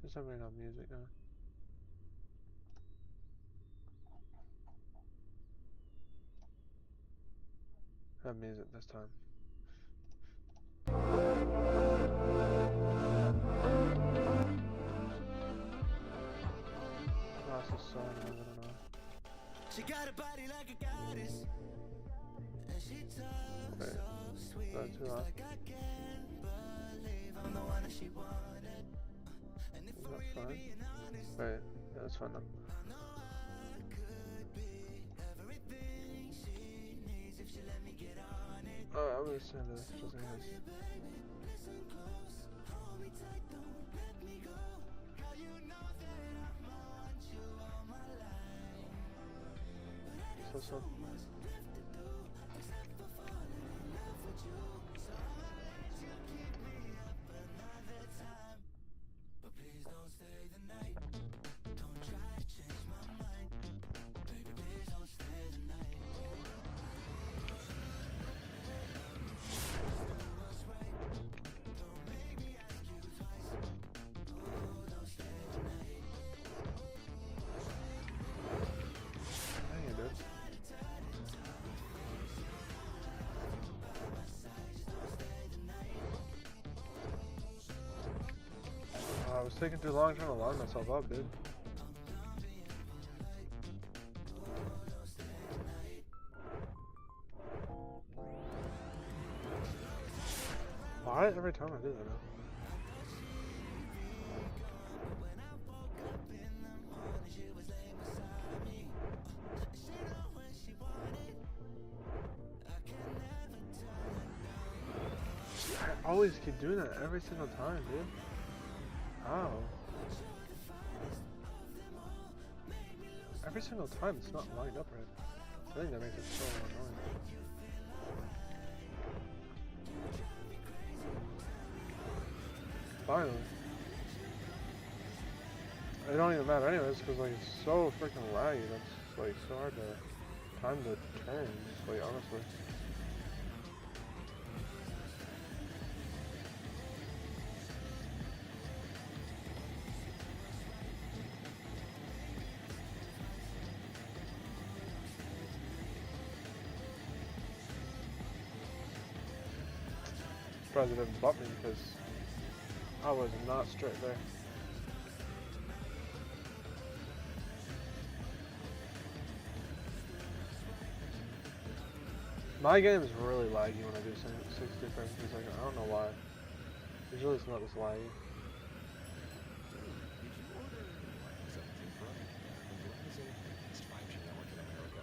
Just having on music now. Have music this time. That's a song, I don't know. She got a body like a goddess, and she talks so sweet. It's like I can't believe I'm the one that she wanted. And if I'm really being honest, Wait, yeah, that's fine though. I know I could be everything she needs if she let me get on it. Oh, I'm gonna send this just in case. Listen close, hold me tight, don't let me go. Girl, you know that I want you all my life. But I got so much left to do, except for falling in love with you. So I'ma let you keep me up another time. But please don't stay the night. Don't try to change my mind. Baby, please don't stay the night. Do what's right. Don't make me ask you twice. Oh, don't stay the night. Dang it, dude. I was taking too long trying to line myself up, dude. Why every time I do that now? I always keep doing that every single time, dude. How? Every single time it's not lined up right. I think that makes it so annoying. Finally. It don't even matter anyways, because like it's so freaking laggy. That's like so hard to time the turns, like honestly. Surprised it didn't bump me because I was not straight there. My game is really laggy when I do 60 frames per second. I don't know why. Usually it's not this laggy. Did you order 17 Pro? From Verizon, the best 5G network in America.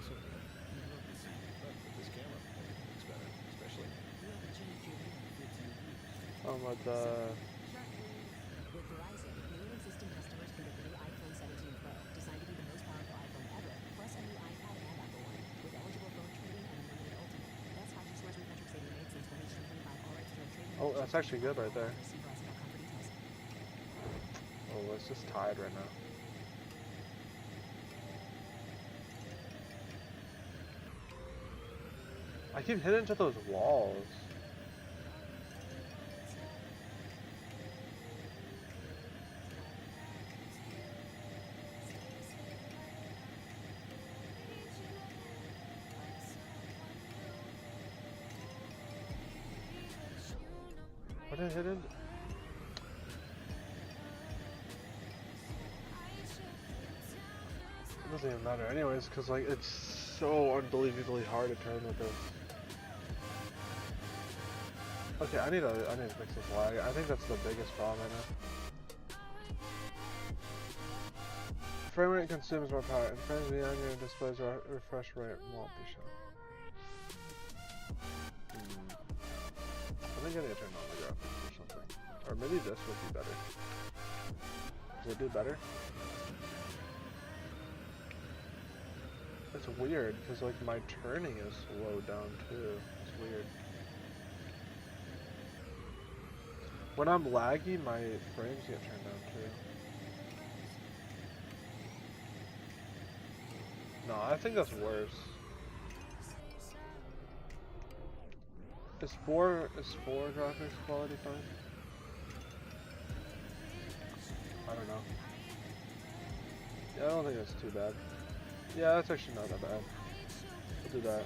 So good. You love to see, but with this camera, everything looks better, especially. You haven't changed your name in 15 years. Oh my god. With Verizon, new and existing customers can get the new iPhone 17 Pro, designed to be the most powerful iPhone ever, plus a new iPad and Apple One, with eligible phone trade-in and unlimited ultimate. That's 5G Smart metrics they've made since 2025. All rights reserved. Trade-in. Oh, that's actually good right there. See Verizon.com for details. Oh, it's just tied right now. I keep hitting into those walls. What did I hit into? It doesn't even matter anyways, because like it's so unbelievably hard to turn with this. Okay, I need to fix this lag. I think that's the biggest problem right now. Frame rate consumes more power, and frames beyond your display's refresh rate won't be shown. I think I need to turn on the graphics or something. Or maybe this would be better. Does it do better? It's weird, because like my turning is slowed down too. It's weird. When I'm laggy, my frames get turned down too. No, I think that's worse. Is 4 graphics quality fine? Yeah, I don't think that's too bad. Yeah, that's actually not that bad. We'll do that.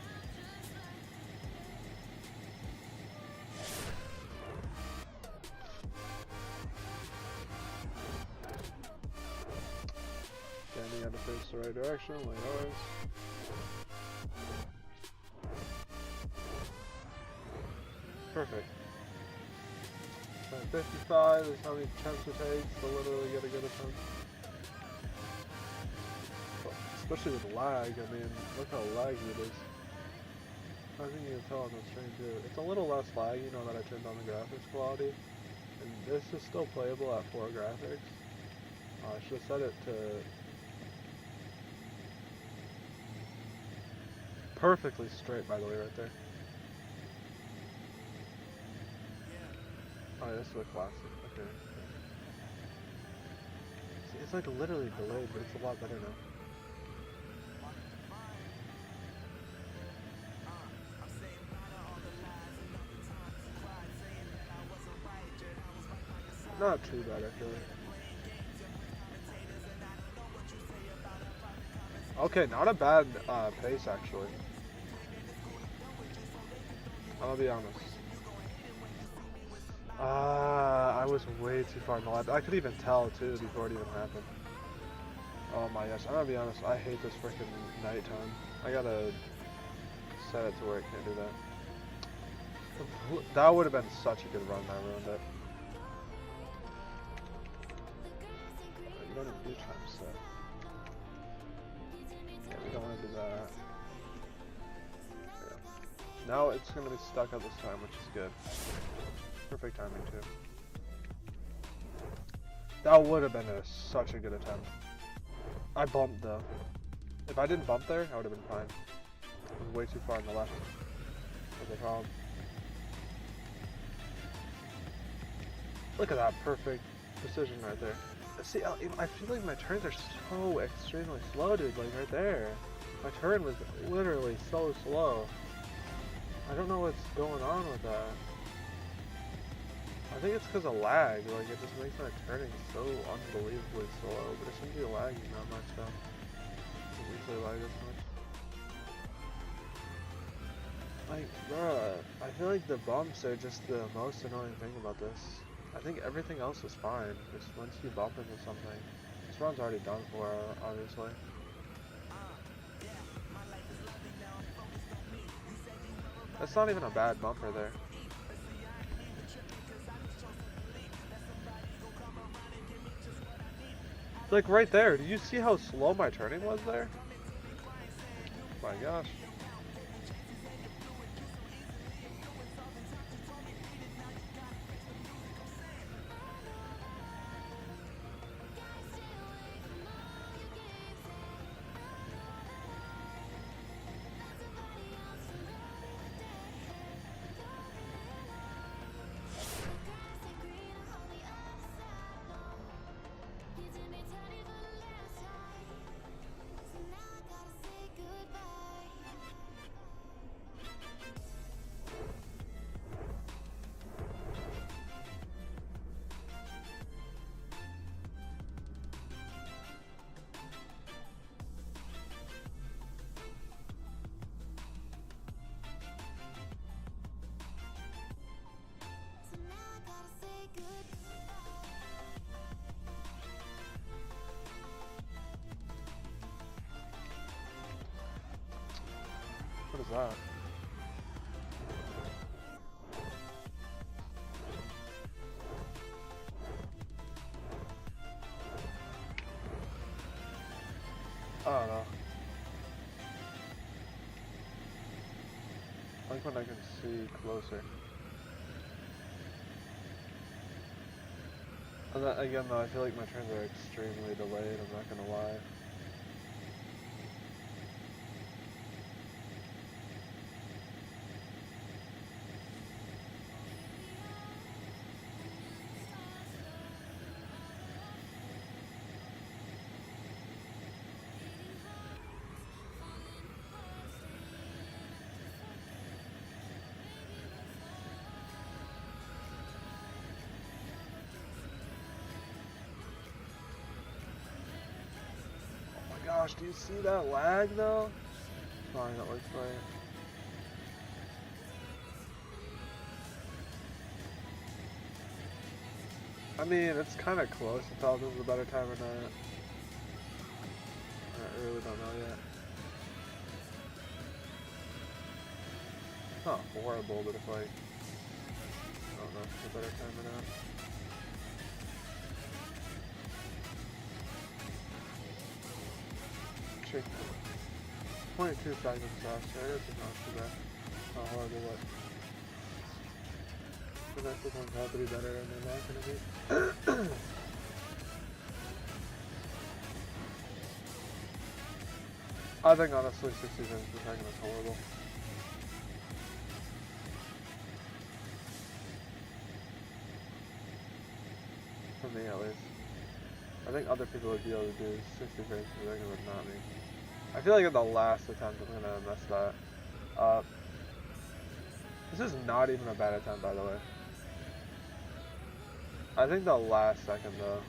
Standing at to face the right direction, like always. Perfect. 55 is how many attempts it takes to literally get a good attempt. Especially with lag, I mean, look how laggy it is. I think you can tell on the stream too. It's a little less laggy now that I turned on the graphics quality. And this is still playable at 4 graphics. I should have set it to perfectly straight, by the way, right there. Oh, yeah, this is a classic. Okay. See, it's like literally delayed, but it's a lot better now. Not too bad, I feel like. Okay, not a bad pace, actually. I'll be honest. I was way too far in the left. I could even tell, too, before it even happened. Oh my gosh, I'm gonna be honest, I hate this freaking nighttime. I gotta set it to where it can't do that. That would have been such a good run, I ruined it. You don't even do time set. Yeah, we don't want to do that. Yeah. Now it's going to be stuck at this time, which is good. Perfect timing too. That would have been such a good attempt. I bumped though. If I didn't bump there, I would have been fine. I was way too far on the left. That's the problem. Look at that perfect precision right there. See, I feel like my turns are so extremely slow, dude, like right there. My turn was literally so slow. I don't know what's going on with that. I think it's because of lag, like it just makes my turning so unbelievably slow, but it shouldn't be lagging that much though. It doesn't usually lag this much. Like, bruh, I feel like the bumps are just the most annoying thing about this. I think everything else is fine, just once you bump into something. This run's already done for, obviously. That's not even a bad bumper there. Like right there, do you see how slow my turning was there? My gosh. What is that? I don't know. I like when I can see closer. And then, again though, I feel like my turns are extremely delayed, I'm not gonna lie. gosh, do you see that lag though? Fine, that looks right. I mean, it's kind of close to tell if this is a better time or not. I really don't know yet. It's not horrible, but it's like, I don't know if it's a better time or not. Actually, 22 seconds faster. I guess it's not too bad. Not horrible, but the next ones have to be better and they're not going to be. I think honestly 60 frames per second is horrible. For me at least. I think other people would be able to do 60 frames per second, but not me. I feel like at the last attempt I'm gonna mess that up. This is not even a bad attempt, by the way. I think the last second though.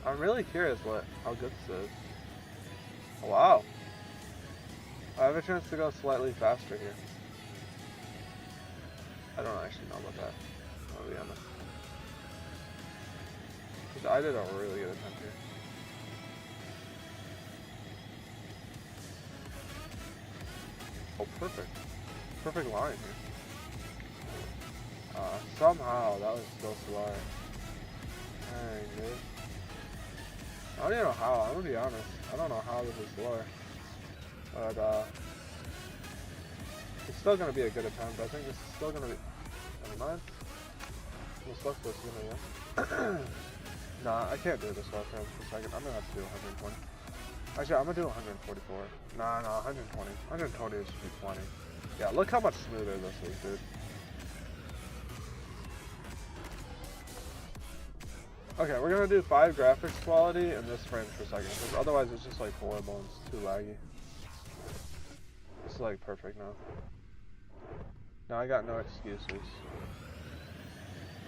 I'm really curious how good this is. Oh, wow. I have a chance to go slightly faster here. I don't actually know about that, I'll be honest. Because I did a really good attempt here. Oh, perfect. Perfect line here. Somehow, that was still slow. Dang, dude. I don't even know how, I'm gonna be honest. I don't know how this is slower. But, it's still gonna be a good attempt. I think this is still gonna be... Never mind. This looks like it's gonna be... Nah, I can't do this 12 frames per second. I'm gonna have to do 120. Actually, I'm gonna do 144. Nah, 120. 120 should be plenty. Yeah, look how much smoother this is, dude. Okay, we're gonna do 5 graphics quality and this frames per second, because otherwise it's just like horrible and it's too laggy. This is like perfect now. Now I got no excuses.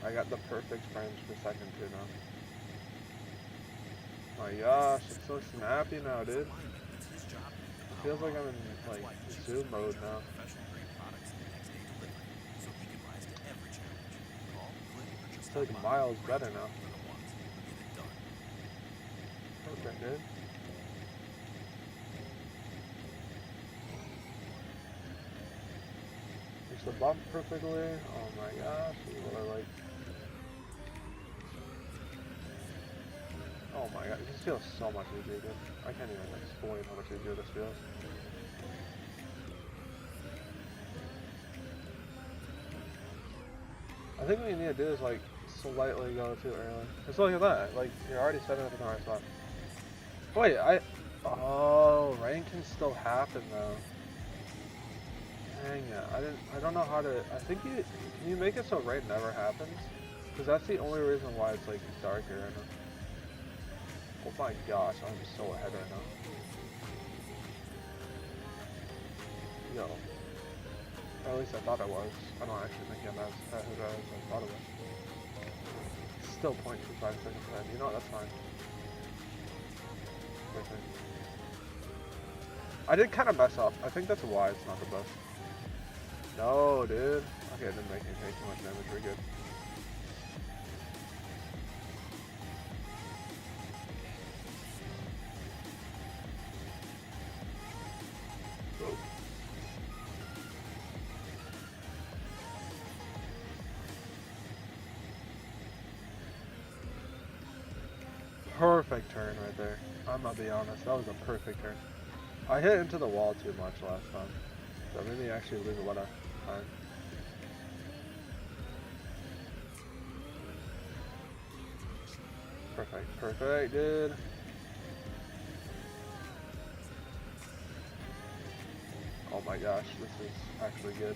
I got the perfect frames per second too now. Oh my gosh, it's so snappy now, dude. It feels like I'm in like zoom mode now. It's like miles better now. Perfect, dude. Reach the bump perfectly. Oh my gosh, this is what I like. Oh my god, it just feels so much easier, dude. I can't even explain how much easier this feels. I think what you need to do is like slightly go too early. Just look at that, like you're already setting up in the right spot. Wait, oh, rain can still happen though. Dang it, I don't know how to, I think can you make it so rain never happens? Because that's the only reason why it's like darker right now. Oh my gosh, I'm so ahead right now. Yo. Or at least I thought I was. I don't actually think I'm as ahead as I thought I was. Still 0.25 seconds ahead. You know what, that's fine. Perfect. I did kind of mess up. I think that's why it's not the best. No, dude. Okay, I didn't make me take too much damage. We're good. Perfect turn right there. I'm gonna be honest, that was a perfect turn. I hit into the wall too much last time. That made me actually lose a lot of time. Perfect, perfect, dude. Oh my gosh, this is actually good.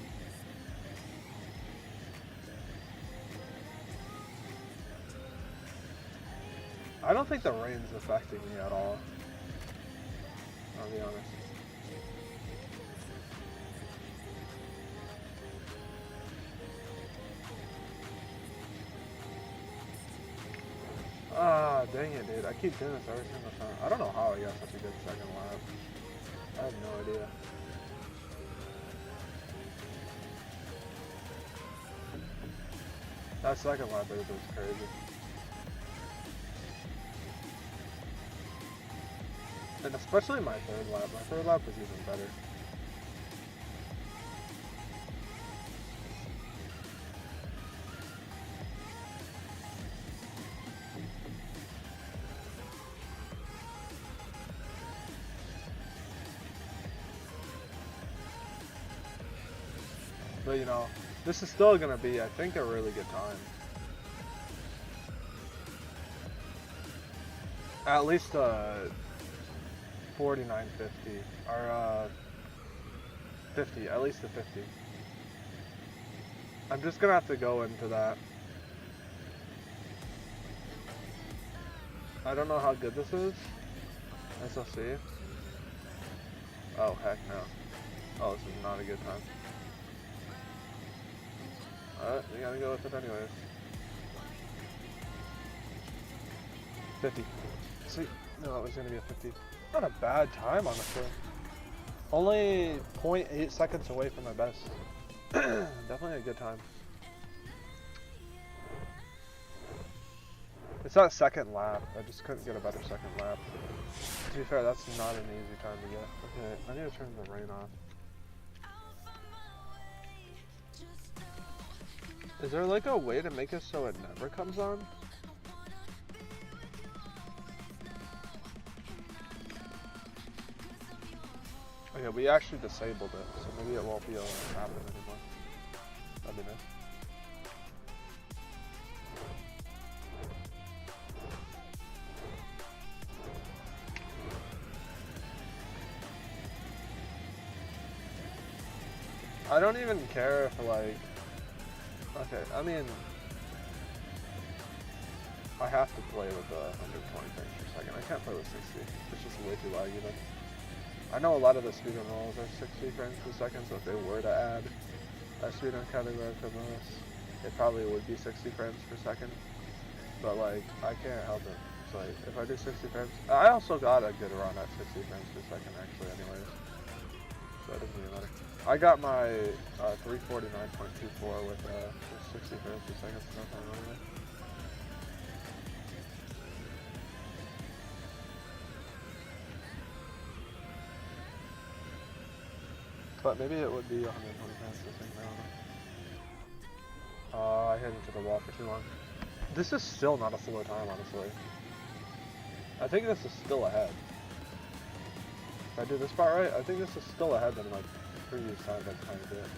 I don't think the rain's affecting me at all. I'll be honest. Dang it, dude. I keep doing this every single time. I don't know how I got such a good second lap. I have no idea. That second lap is crazy. And especially my third lap. My third lap was even better. But you know, this is still gonna be, I think, a really good time. At least 49.50 or 50, at least a 50. I'm just gonna have to go into that. I don't know how good this is. SLC. Oh heck no. Oh, this is not a good time. You gotta go with it anyways. 50. See, no, it was gonna be a 50. Not a bad time, honestly. Only 0.8 seconds away from my best. Definitely a good time. It's that second lap. I just couldn't get a better second lap. To be fair, that's not an easy time to get. Okay, I need to turn the rain off. Is there like a way to make it so it never comes on? Okay, we actually disabled it, so maybe it won't be able to happen anymore. That'd be nice. I don't even care if like, okay, I mean, I have to play with 120 frames per second. I can't play with 60. It's just way too laggy then. I know a lot of the speedrun rolls are 60 frames per second, so if they were to add a speedrun category for this, it probably would be 60 frames per second. But like, I can't help it. It's like, if I do 60 frames, I also got a good run at 60 frames per second actually anyways. So it doesn't really matter. I got my 349.24 with 60 frames per second, so nothing wrong with it. But maybe it would be 120 frames per second, I don't know. I hit into the wall for too long. This is still not a slow time, honestly. I think this is still ahead. If I do this part right, I think this is still ahead than like previous times I've kind of did.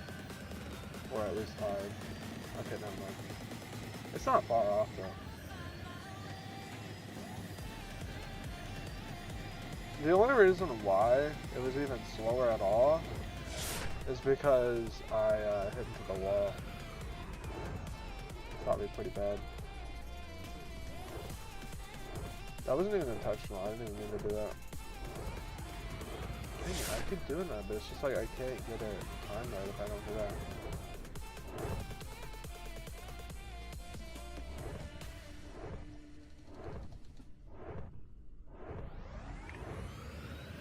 Or at least tied. Okay, never mind. It's not far off though. The only reason why it was even slower at all is because I hit into the wall. Probably pretty bad. That wasn't even intentional, I didn't even mean to do that. Dang it, I keep doing that, but it's just like I can't get it timed right if I don't do that.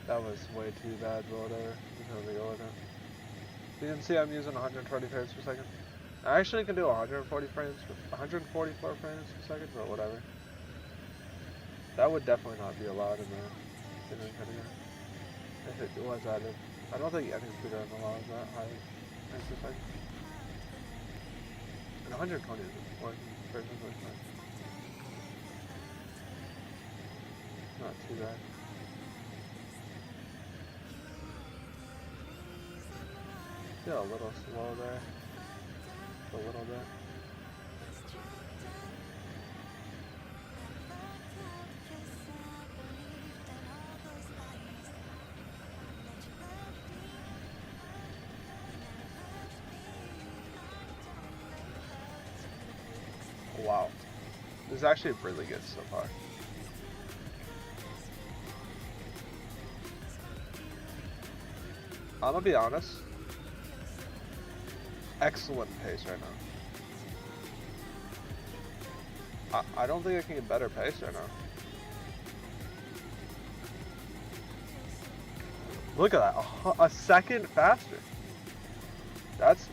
That was way too bad, but whatever. Just have to go with it. You can see I'm using 120 frames per second. I actually can do 144 frames per second, but whatever. That would definitely not be allowed in the category. If it was added. I don't think any speedrun allows that high frames per second. And 120 is working perfectly fine. Not too bad. Feel a little slow there. A little bit. Wow. This is actually really good so far. I'm gonna be honest. Excellent pace right now. I don't think I can get better pace right now. Look at that, a second faster. That's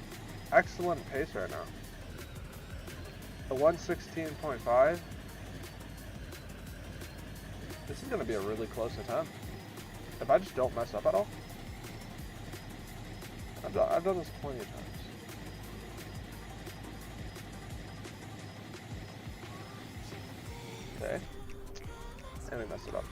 excellent pace right now. The 116.5. This is gonna be a really close attempt. If I just don't mess up at all. I've done this plenty of times. Okay. And we messed it up.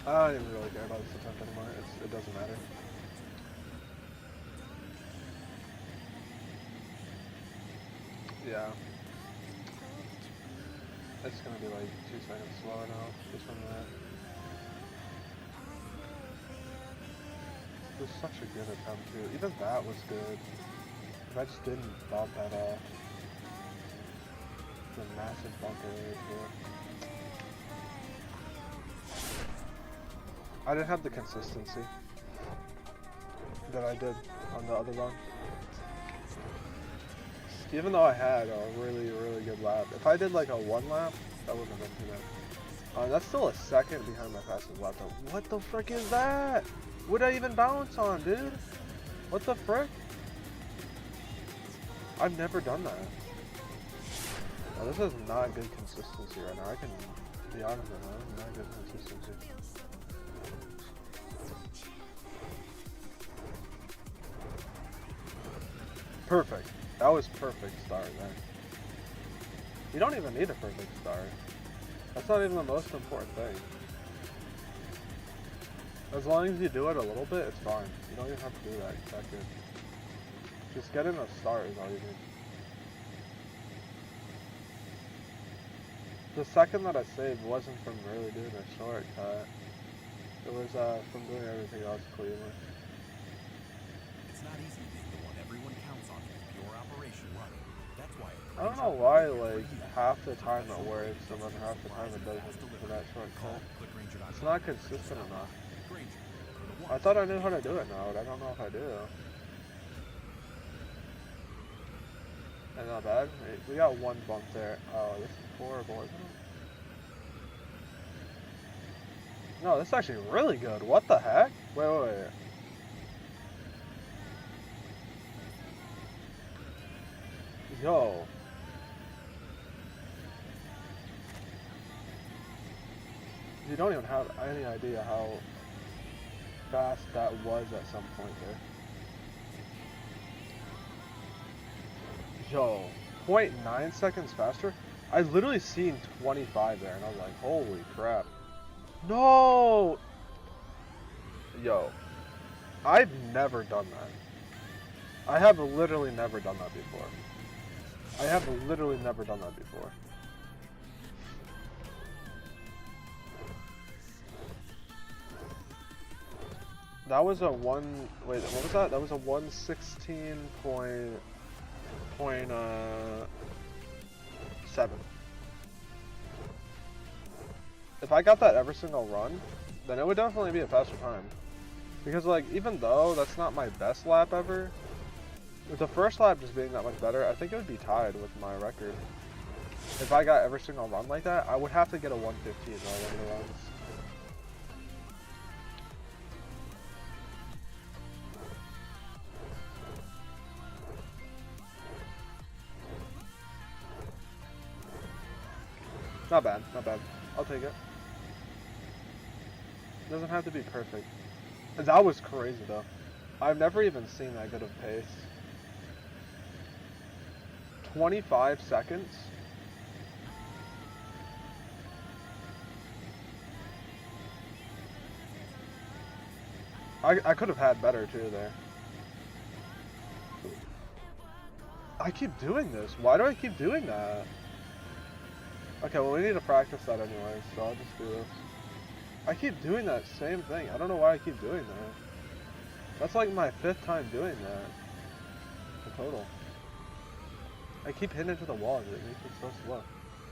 I don't even really care about this attempt anymore. It doesn't matter. Yeah. It's gonna be like 2 seconds slower now, just from that. It was such a good attempt too. Even that was good. If I just didn't bob that off. The massive bunker right here. I didn't have the consistency that I did on the other run. Even though I had a really, really good lap. If I did like a 1 lap, that wouldn't have been too bad. That's still a second behind my fastest lap though. What the frick is that? What did I even bounce on, dude? What the frick? I've never done that. Oh, this is not good consistency right now. I can be honest with you, not good consistency. Perfect. That was perfect start there. You don't even need a perfect start. That's not even the most important thing. As long as you do it a little bit, it's fine. You don't even have to do that second. Just getting a start is all you need. The second that I saved wasn't from really doing a shortcut. It was from doing everything else cleanly. It's not easy being the one everyone counts on to keep your operation running. That's why I don't know why, like, half the time it works and then half the time it doesn't for that shortcut. It's not consistent enough. I thought I knew how to do it now, but I don't know if I do. And not bad. We got 1 bump there. Oh, this is horrible, isn't it? No, this is actually really good. What the heck? Wait. Yo. You don't even have any idea how fast that was at some point there. Yo, 0.9 seconds faster? I literally seen 25 there and I was like, holy crap. No! Yo, I've never done that. I have literally never done that before. That was a what was that? That was a 116.7. If I got that every single run, then it would definitely be a faster time. Because like, even though that's not my best lap ever, with the first lap just being that much better, I think it would be tied with my record. If I got every single run like that, I would have to get a 115 in all of the runs. Not bad. I'll take it. Doesn't have to be perfect. That was crazy though. I've never even seen that good of pace. 25 seconds? I could have had better too there. I keep doing this. Why do I keep doing that? Okay, well we need to practice that anyway, so I'll just do this. I keep doing that same thing. I don't know why I keep doing that. That's like my 5th time doing that. In total. I keep hitting into the wall and it makes it so slow.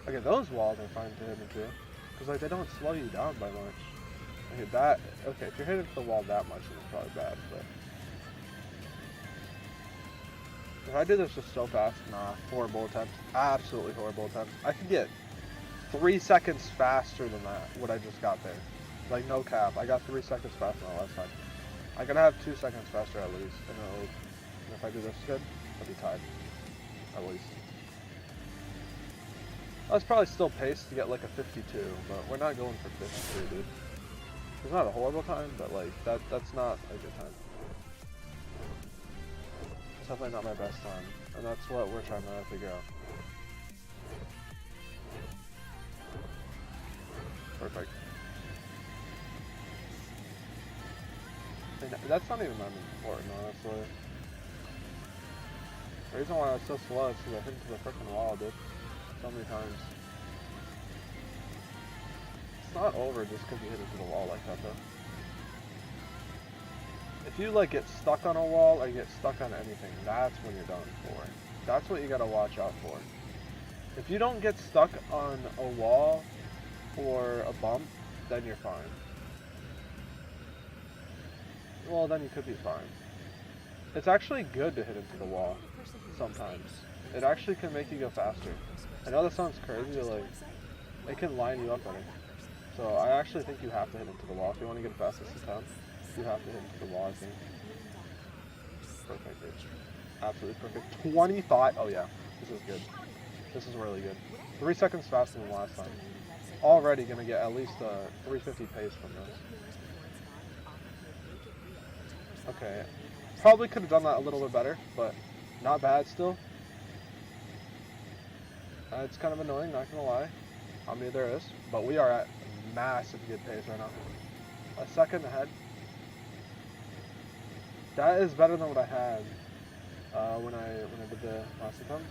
Okay, those walls are fine to hit into. Because, like, they don't slow you down by much. Okay, that... Okay, if you're hitting the wall that much, then it's probably bad, but... If I do this just so fast, nah, horrible attempt. Absolutely horrible attempt. I could get 3 seconds faster than that, what I just got there. Like, no cap. I got 3 seconds faster than the last time. I gotta have 2 seconds faster at least. And if I do this good, I'll be tied. At least. I was probably still paced to get like a 52, but we're not going for 52, dude. It's not a horrible time, but like, that's not a good time. It's definitely not my best time, and that's what we're trying to figure out. Perfect. And that's not even that important, honestly. The reason why I was so slow is because I hit into the freaking wall, dude. So many times. It's not over just because you hit into the wall like that, though. If you like get stuck on a wall or you get stuck on anything, that's when you're done for. That's what you gotta watch out for. If you don't get stuck on a wall or a bump, then you're fine. Well, then you could be fine. It's actually good to hit into the wall sometimes. It actually can make you go faster. I know that sounds crazy, but like, it can line you up better. So I actually think you have to hit into the wall if you want to get fastest attempt. You have to hit into the wall, I think. Perfect, dude. Absolutely perfect. 25. Oh yeah, this is good. This is really good. 3 seconds faster than last time. Already gonna get at least a 350 pace from this. Okay. Probably could have done that a little bit better, but not bad still. It's kind of annoying, not gonna lie. How many there is, but we are at massive good pace right now. A second ahead. That is better than what I had when I did the last attempt.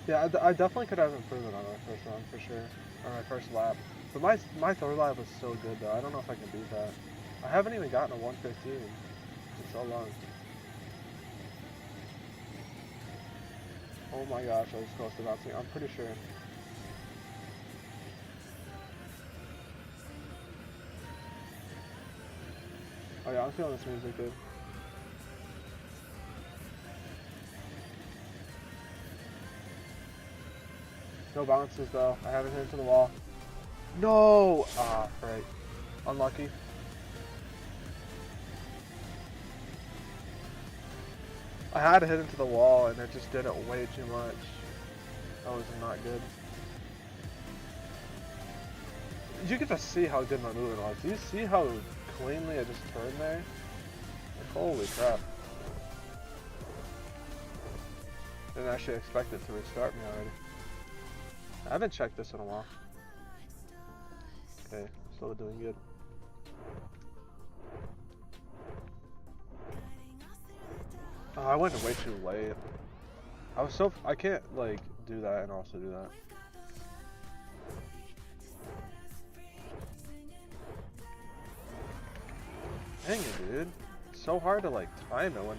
Yeah, I definitely could have improvement on my first run for sure, on my first lap. But my third lap was so good though. I don't know if I can beat that. I haven't even gotten a 115 in so long. Oh my gosh, I was close to bouncing. I'm pretty sure. Oh yeah, I'm feeling this music, dude. No bounces though. I haven't hit into the wall. No! Ah, right. Unlucky. I had to hit into the wall and it just did it way too much. That was not good. You get to see how good my movement was. Do you see how cleanly I just turned there? Like, holy crap. Didn't actually expect it to restart me already. I haven't checked this in a while. Okay, still doing good. Oh, I went way too late. I can't like do that and also do that. Dang it, dude. It's so hard to like time it when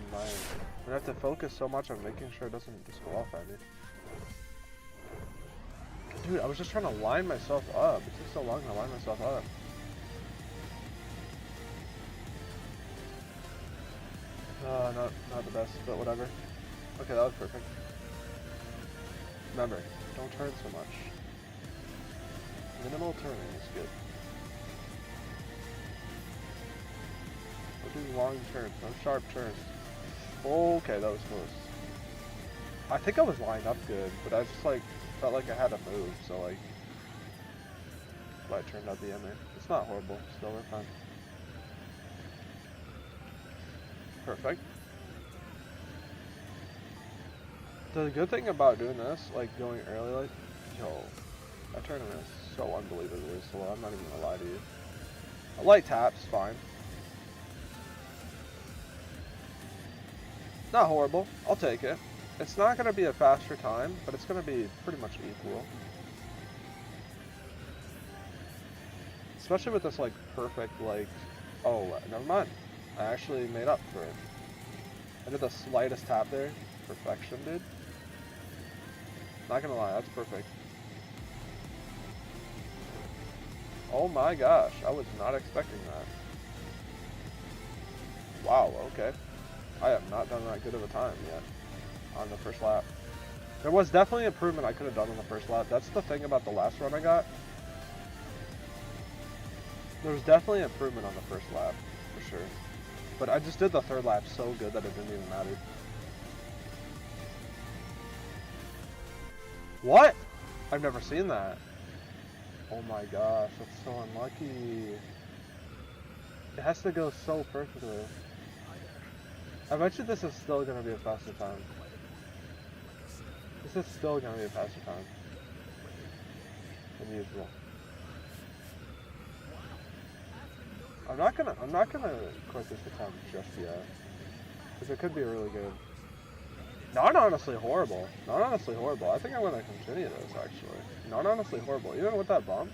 I have to focus so much on making sure it doesn't disqualify me. Dude, I was just trying to line myself up. It took so long to line myself up. Not the best, but whatever. Okay, that was perfect. Remember, don't turn so much. Minimal turning is good. We're doing long turns, no sharp turns. Okay, that was close. I think I was lined up good, but I just like felt like I had to move, so like that's why I turned out the end there. It's not horrible, still we're fine. Perfect. The good thing about doing this, like going early, like, yo, that tournament is so unbelievably slow, I'm not even gonna lie to you. A light tap's fine. Not horrible, I'll take it. It's not gonna be a faster time, but it's gonna be pretty much equal. Especially with this like perfect like, oh, never mind. I actually made up for it. I did the slightest tap there. Perfection, dude. Not gonna lie, that's perfect. Oh my gosh, I was not expecting that. Wow, okay. I have not done that good of a time yet on the first lap. There was definitely improvement I could have done on the first lap. That's the thing about the last run I got. There was definitely improvement on the first lap, for sure. But I just did the third lap so good that it didn't even matter. What? I've never seen that. Oh my gosh, that's so unlucky. It has to go so perfectly. I bet you this is still going to be a faster time. This is still going to be a faster time than usual. I'm not gonna quit this attempt just yet, because it could be really good. Not honestly horrible. Not honestly horrible. I think I'm gonna continue this actually. Not honestly horrible. Even with that bump,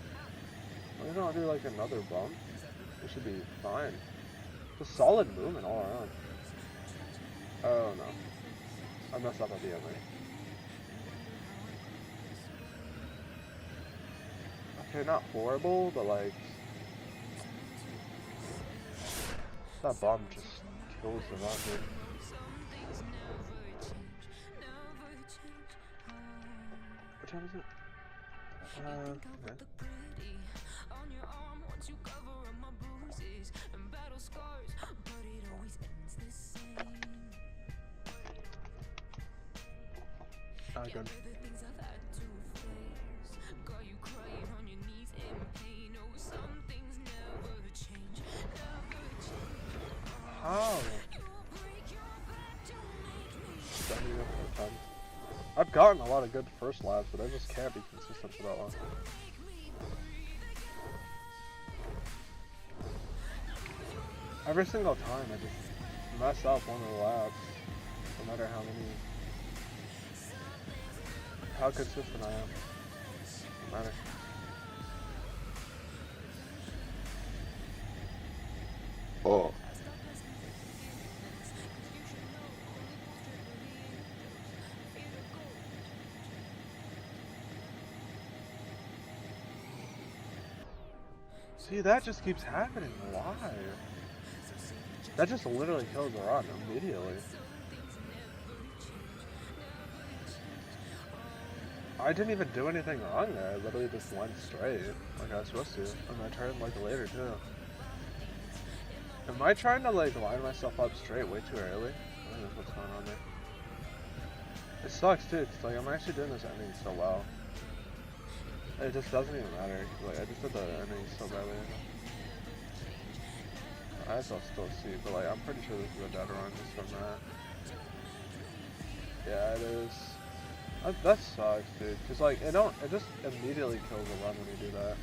we're gonna do like another bump. We should be fine. Just solid movement all around. Oh no, I messed up at the end there. Okay, not horrible, but like that bomb just kills the run, dude. What time is it? Okay. Not good. How? I've gotten a lot of good first laps, but I just can't be consistent for that long. Every single time I just mess up one of the laps, no matter how consistent I am. No matter. Oh. See, that just keeps happening. Why? That just literally kills the run immediately. I didn't even do anything wrong there. I literally just went straight like I was supposed to. And I turned like later too. Am I trying to like line myself up straight way too early? I don't know what's going on there. It sucks too, cause like I'm actually doing this ending so well. It just doesn't even matter. Like I just did the ending so badly. I still see, but like I'm pretty sure this is a dead run just from that. Yeah, it is. That sucks, dude. Cause like it just immediately kills the run when you do that.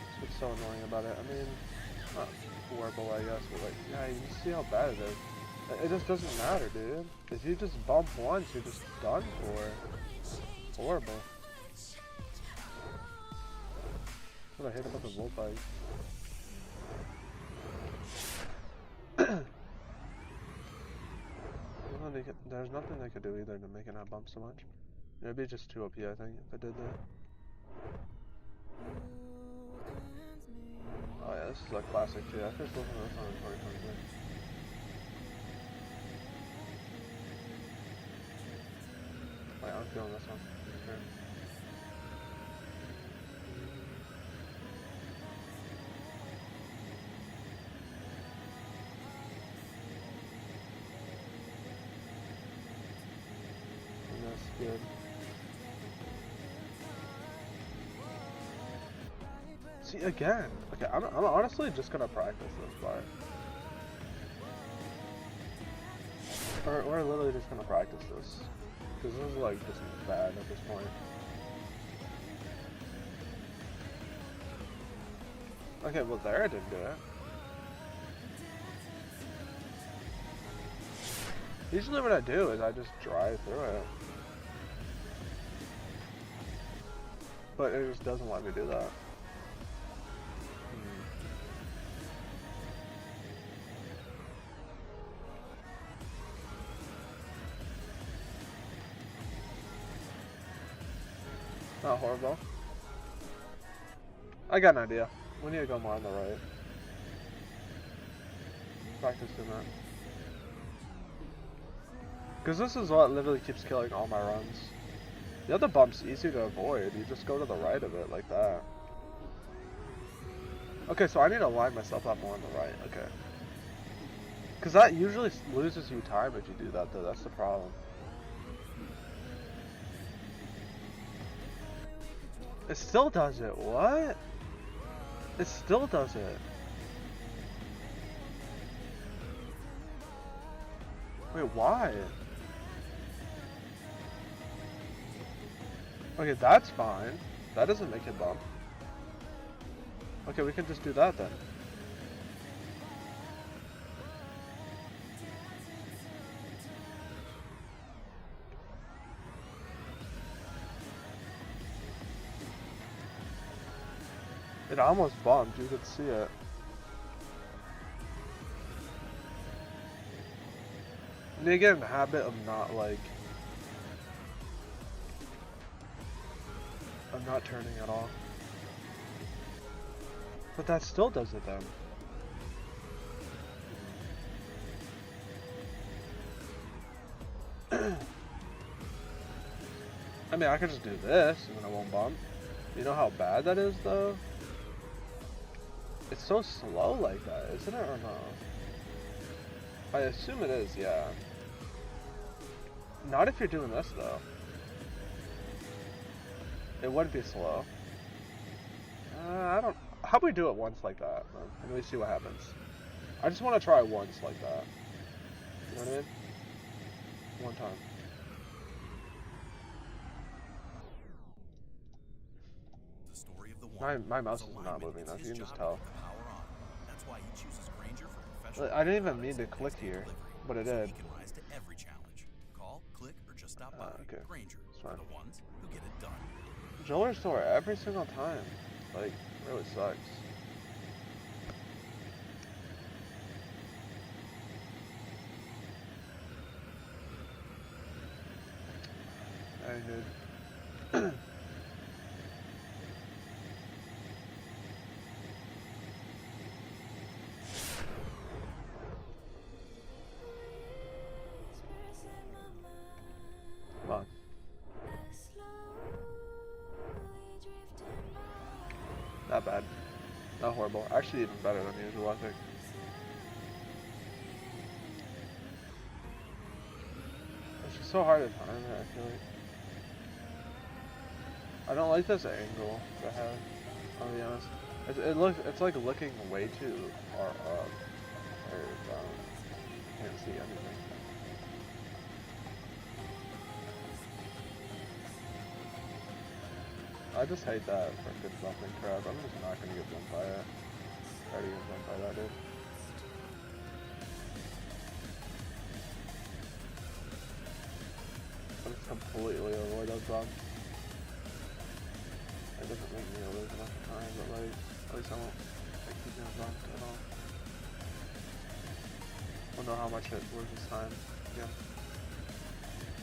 That's what's so annoying about it. I mean, not horrible, I guess, but like, yeah, you can see how bad it is. It just doesn't matter, dude. If you just bump once, you're just done for. Horrible. That's what I hate about the Volt bike. There's nothing they could do either to make it not bump so much. Maybe just too OP, I think, if I did that. Oh yeah, this is a classic too. I first listened to this one in 2023. Wait, I'm feeling this one, for sure. Good. See, again, okay, I'm honestly just gonna practice this part. We're literally just gonna practice this. Because this is like just bad at this point. Okay, well there I didn't do it. Usually what I do is I just drive through it. But it just doesn't let me do that. Not horrible. I got an idea. We need to go more on the right. Practice doing that. Because this is what literally keeps killing all my runs. The other bump's easy to avoid. You just go to the right of it like that. Okay, so I need to line myself up more on the right. Okay. Because that usually loses you time if you do that, though. That's the problem. It still does it. What? It still does it. Wait, why? Okay, that's fine. That doesn't make it bump. Okay, we can just do that then. It almost bumped, you could see it. You need to get in the habit of not not turning at all. But that still does it then. I mean, I could just do this and then it won't bump. You know how bad that is though? It's so slow like that, isn't it, or no? I assume it is, yeah. Not if you're doing this though. It would be slow. I don't... How about we do it once like that, and we see what happens. I just want to try once like that. You know what I mean? One time. The story of the My mouse is not moving, as you can just tell. I didn't even mean to click here, but it did. Okay, it's fine. Joel restore every single time. Like, really sucks. Hey, dude. Come on. Not bad. Not horrible. Actually, even better than usual, I think. It's just so hard to time it, I feel like. I don't like this angle that I have, I'll be honest. It's like looking way too far up. Or down. Can't see anything. I just hate that freaking bumping crap. I'm just not gonna get bumped by it. Try to get bumped by that, dude. I just completely avoid those bumps. It doesn't make me lose enough time, but like, at least I won't keep getting bumped at all. We'll know how much it loses time again.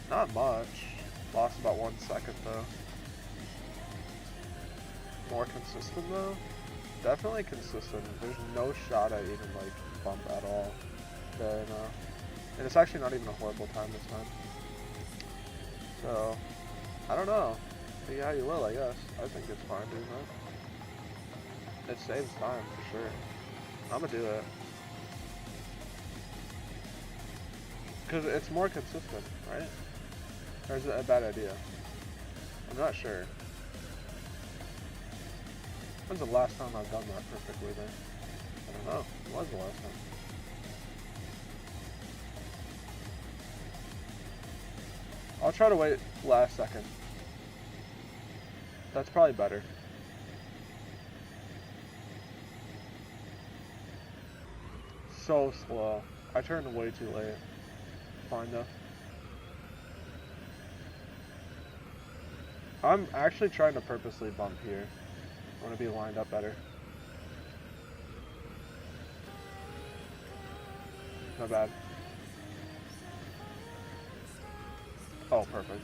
Not much. Lost about 1 second though. More consistent though? Definitely consistent. There's no shot I even like bump at all there now. And it's actually not even a horrible time this time. So, I don't know. See how you will, I guess. I think it's fine doing that. It saves time for sure. I'm gonna do it. Because it's more consistent, right? Or is it a bad idea? I'm not sure. When's the last time I've done that perfectly then? I don't know. When was the last time? I'll try to wait last second. That's probably better. So slow. I turned way too late. Fine though. I'm actually trying to purposely bump here. I want to be lined up better. Not bad. Oh, perfect.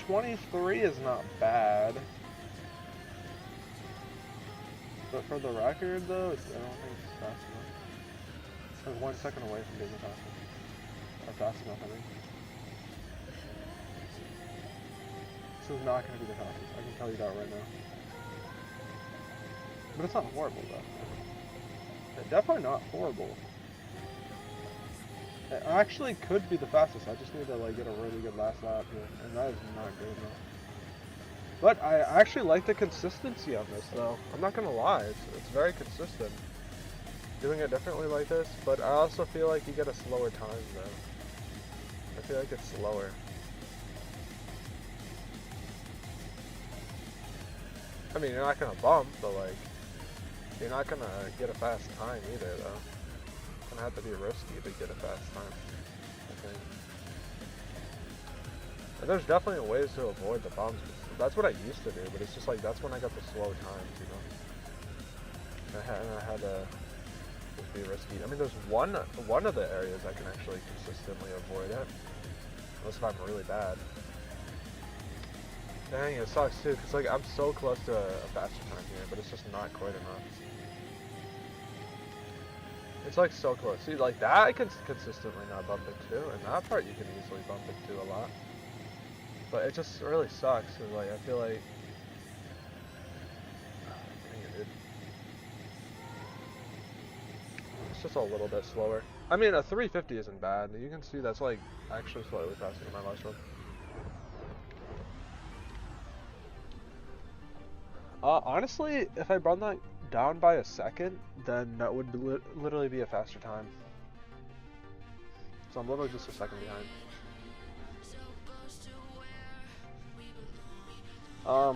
23 is not bad. But for the record, though, I don't think it's fast enough. It's like 1 second away from being the fastest. Or fast enough, I mean. This is not going to be the fastest. I can tell you that right now. But it's not horrible, though. It's definitely not horrible. It actually could be the fastest. I just need to like get a really good last lap here, and that is not good enough. But I actually like the consistency on this, though. I'm not gonna lie, it's very consistent. Doing it differently like this, but I also feel like you get a slower time, though. I feel like it's slower. I mean, you're not gonna bump, but like, you're not gonna get a fast time either, though. It's gonna have to be risky to get a fast time, I think. And there's definitely ways to avoid the bumps. That's what I used to do, but it's just like, that's when I got the slow times, you know? And I had to just be risky. I mean, there's one of the areas I can actually consistently avoid it. Unless if I'm really bad. Dang, it sucks too, because like, I'm so close to a faster time here, but it's just not quite enough. It's like so close. See, like that I can consistently not bump it too, and that part you can easily bump it too a lot. But it just really sucks, because like, I feel like... Dang it, dude. It's just a little bit slower. I mean, a 350 isn't bad. You can see that's like, actually slightly faster than my last one. Honestly, if I brought that down by a second, then that would literally be a faster time. So I'm literally just a second behind.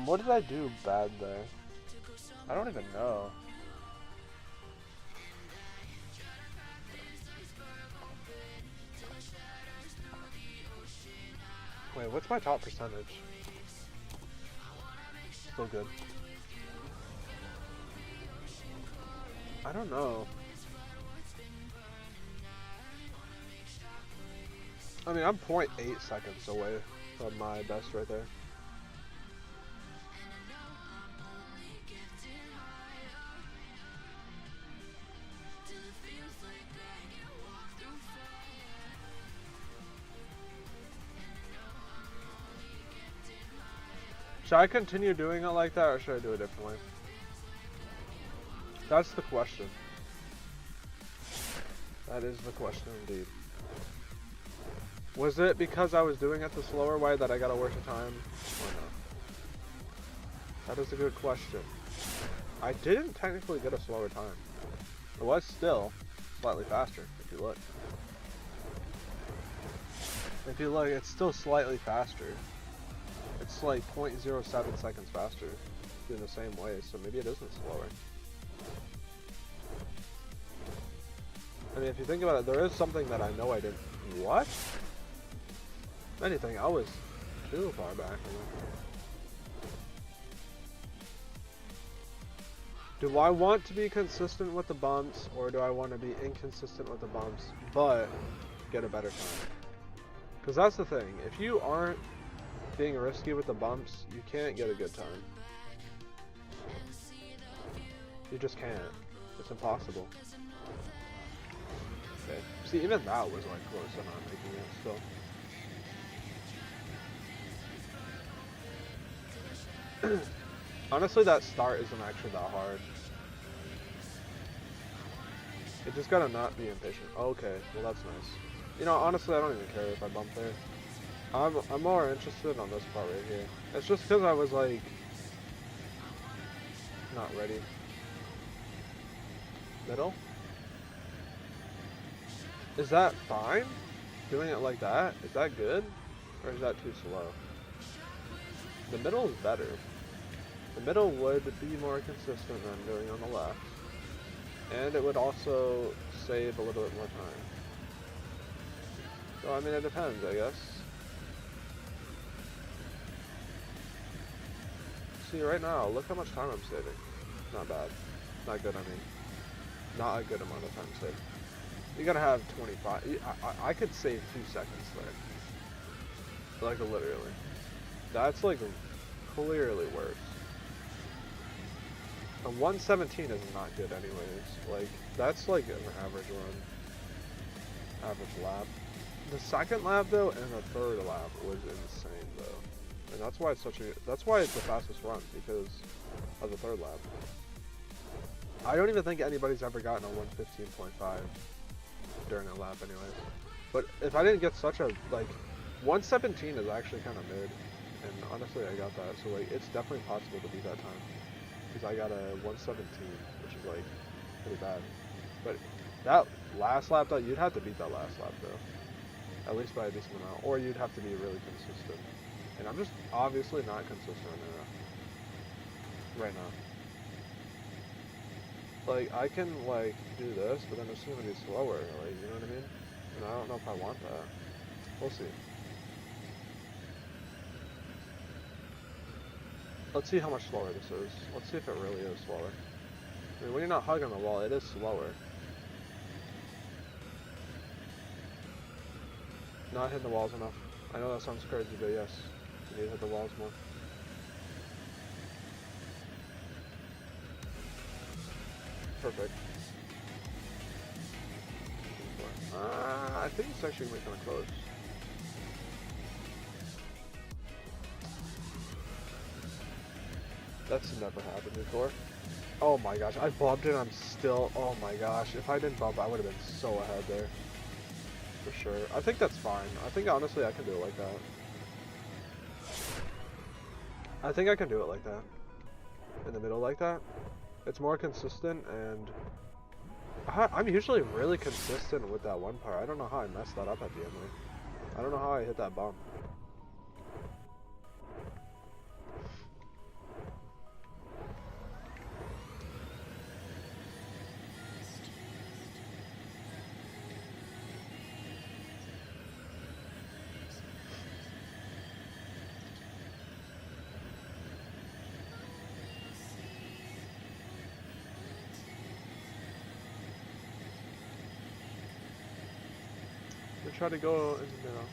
What did I do bad there? I don't even know. Wait, what's my top percentage? Still good. I don't know. I mean, I'm 0.8 seconds away from my best right there. Should I continue doing it like that, or should I do it differently? That's the question. That is the question indeed. Was it because I was doing it the slower way that I got a worse time, or no? That is a good question. I didn't technically get a slower time. It was still slightly faster, if you look. If you look, it's still slightly faster. It's like 0.07 seconds faster, doing the same way, so maybe it isn't slower. I mean, if you think about it, there is something that I know I didn't. What? If anything, I was too far back. Do I want to be consistent with the bumps, or do I want to be inconsistent with the bumps, but get a better time? Because that's the thing. If you aren't being risky with the bumps, you can't get a good time. You just can't. It's impossible. Okay. See, even that was like close to not making it still. Honestly, that start isn't actually that hard. You just gotta not be impatient. Okay, well that's nice. You know, honestly, I don't even care if I bump there. I'm more interested on this part right here. It's just because I was like not ready. Middle? Is that fine? Doing it like that? Is that good? Or is that too slow? The middle is better. The middle would be more consistent than doing on the left. And it would also save a little bit more time. So I mean, it depends, I guess. See, right now, look how much time I'm saving. Not bad. Not good, I mean. Not a good amount of time saved. You gotta have 25. I could save 2 seconds there. Like, literally. That's like clearly worse. A 117 is not good anyways. Like, that's like an average run. Average lap. The second lap though and the third lap was insane though. And that's why it's that's why it's the fastest run, because of the third lap. I don't even think anybody's ever gotten a 115.5 during a lap anyways. But if I didn't get such a, like, 117 is actually kind of mid. And honestly, I got that. So, like, it's definitely possible to beat that time. Because I got a 117, which is, like, pretty bad. But that last lap, though, you'd have to beat that last lap, though. At least by a decent amount. Or you'd have to be really consistent. And I'm just obviously not consistent right now. Like, I can, like, do this, but then it's going to be slower, like, you know what I mean? And I don't know if I want that. We'll see. Let's see how much slower this is. Let's see if it really is slower. I mean, when you're not hugging the wall, it is slower. Not hitting the walls enough. I know that sounds crazy, but yes, you need to hit the walls more. Perfect. I think it's actually going to be kind of close. That's never happened before. Oh my gosh, I bumped it, I'm still, oh my gosh. If I didn't bump, I would have been so ahead there. For sure. I think that's fine. I think honestly I can do it like that. I think I can do it like that. In the middle like that. It's more consistent, and I'm usually really consistent with that one part. I don't know how I messed that up at the end there. I don't know how I hit that bump. Try to go in the middle.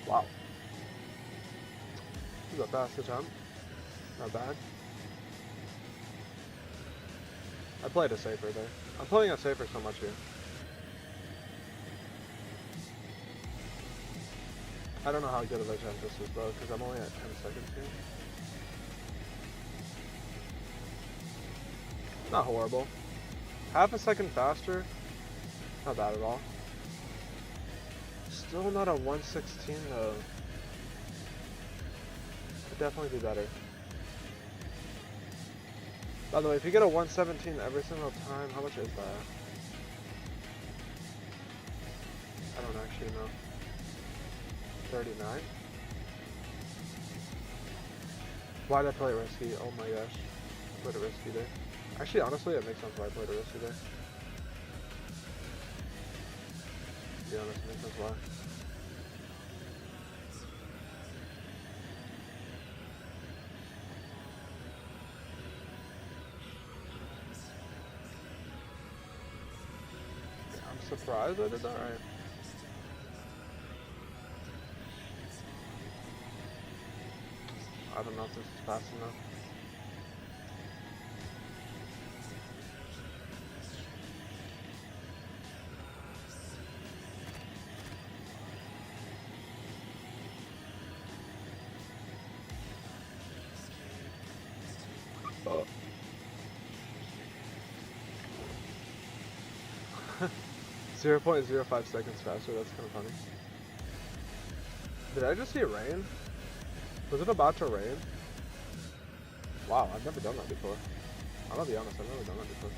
Wow. This is a fast jump. Not bad. I played it safer there. I'm playing it safer so much here. I don't know how good of a jump this is though, because I'm only at 10 seconds here. Not horrible. Half a second faster. Not bad at all. Still not a 116 though. Could definitely do better. By the way, if you get a 117 every single time, how much is that? I don't actually know. 39? Why'd I play it risky? Oh my gosh. I played it risky there. Actually, honestly, it makes sense why I played it risky there. To be honest, it makes sense why. I'm surprised I did that right. I don't know if this is fast enough. Oh. 0.05 seconds faster, that's kind of funny. Did I just see it rain? Was it about to rain? Wow, I've never done that before. I'm gonna be honest, I've never done that before.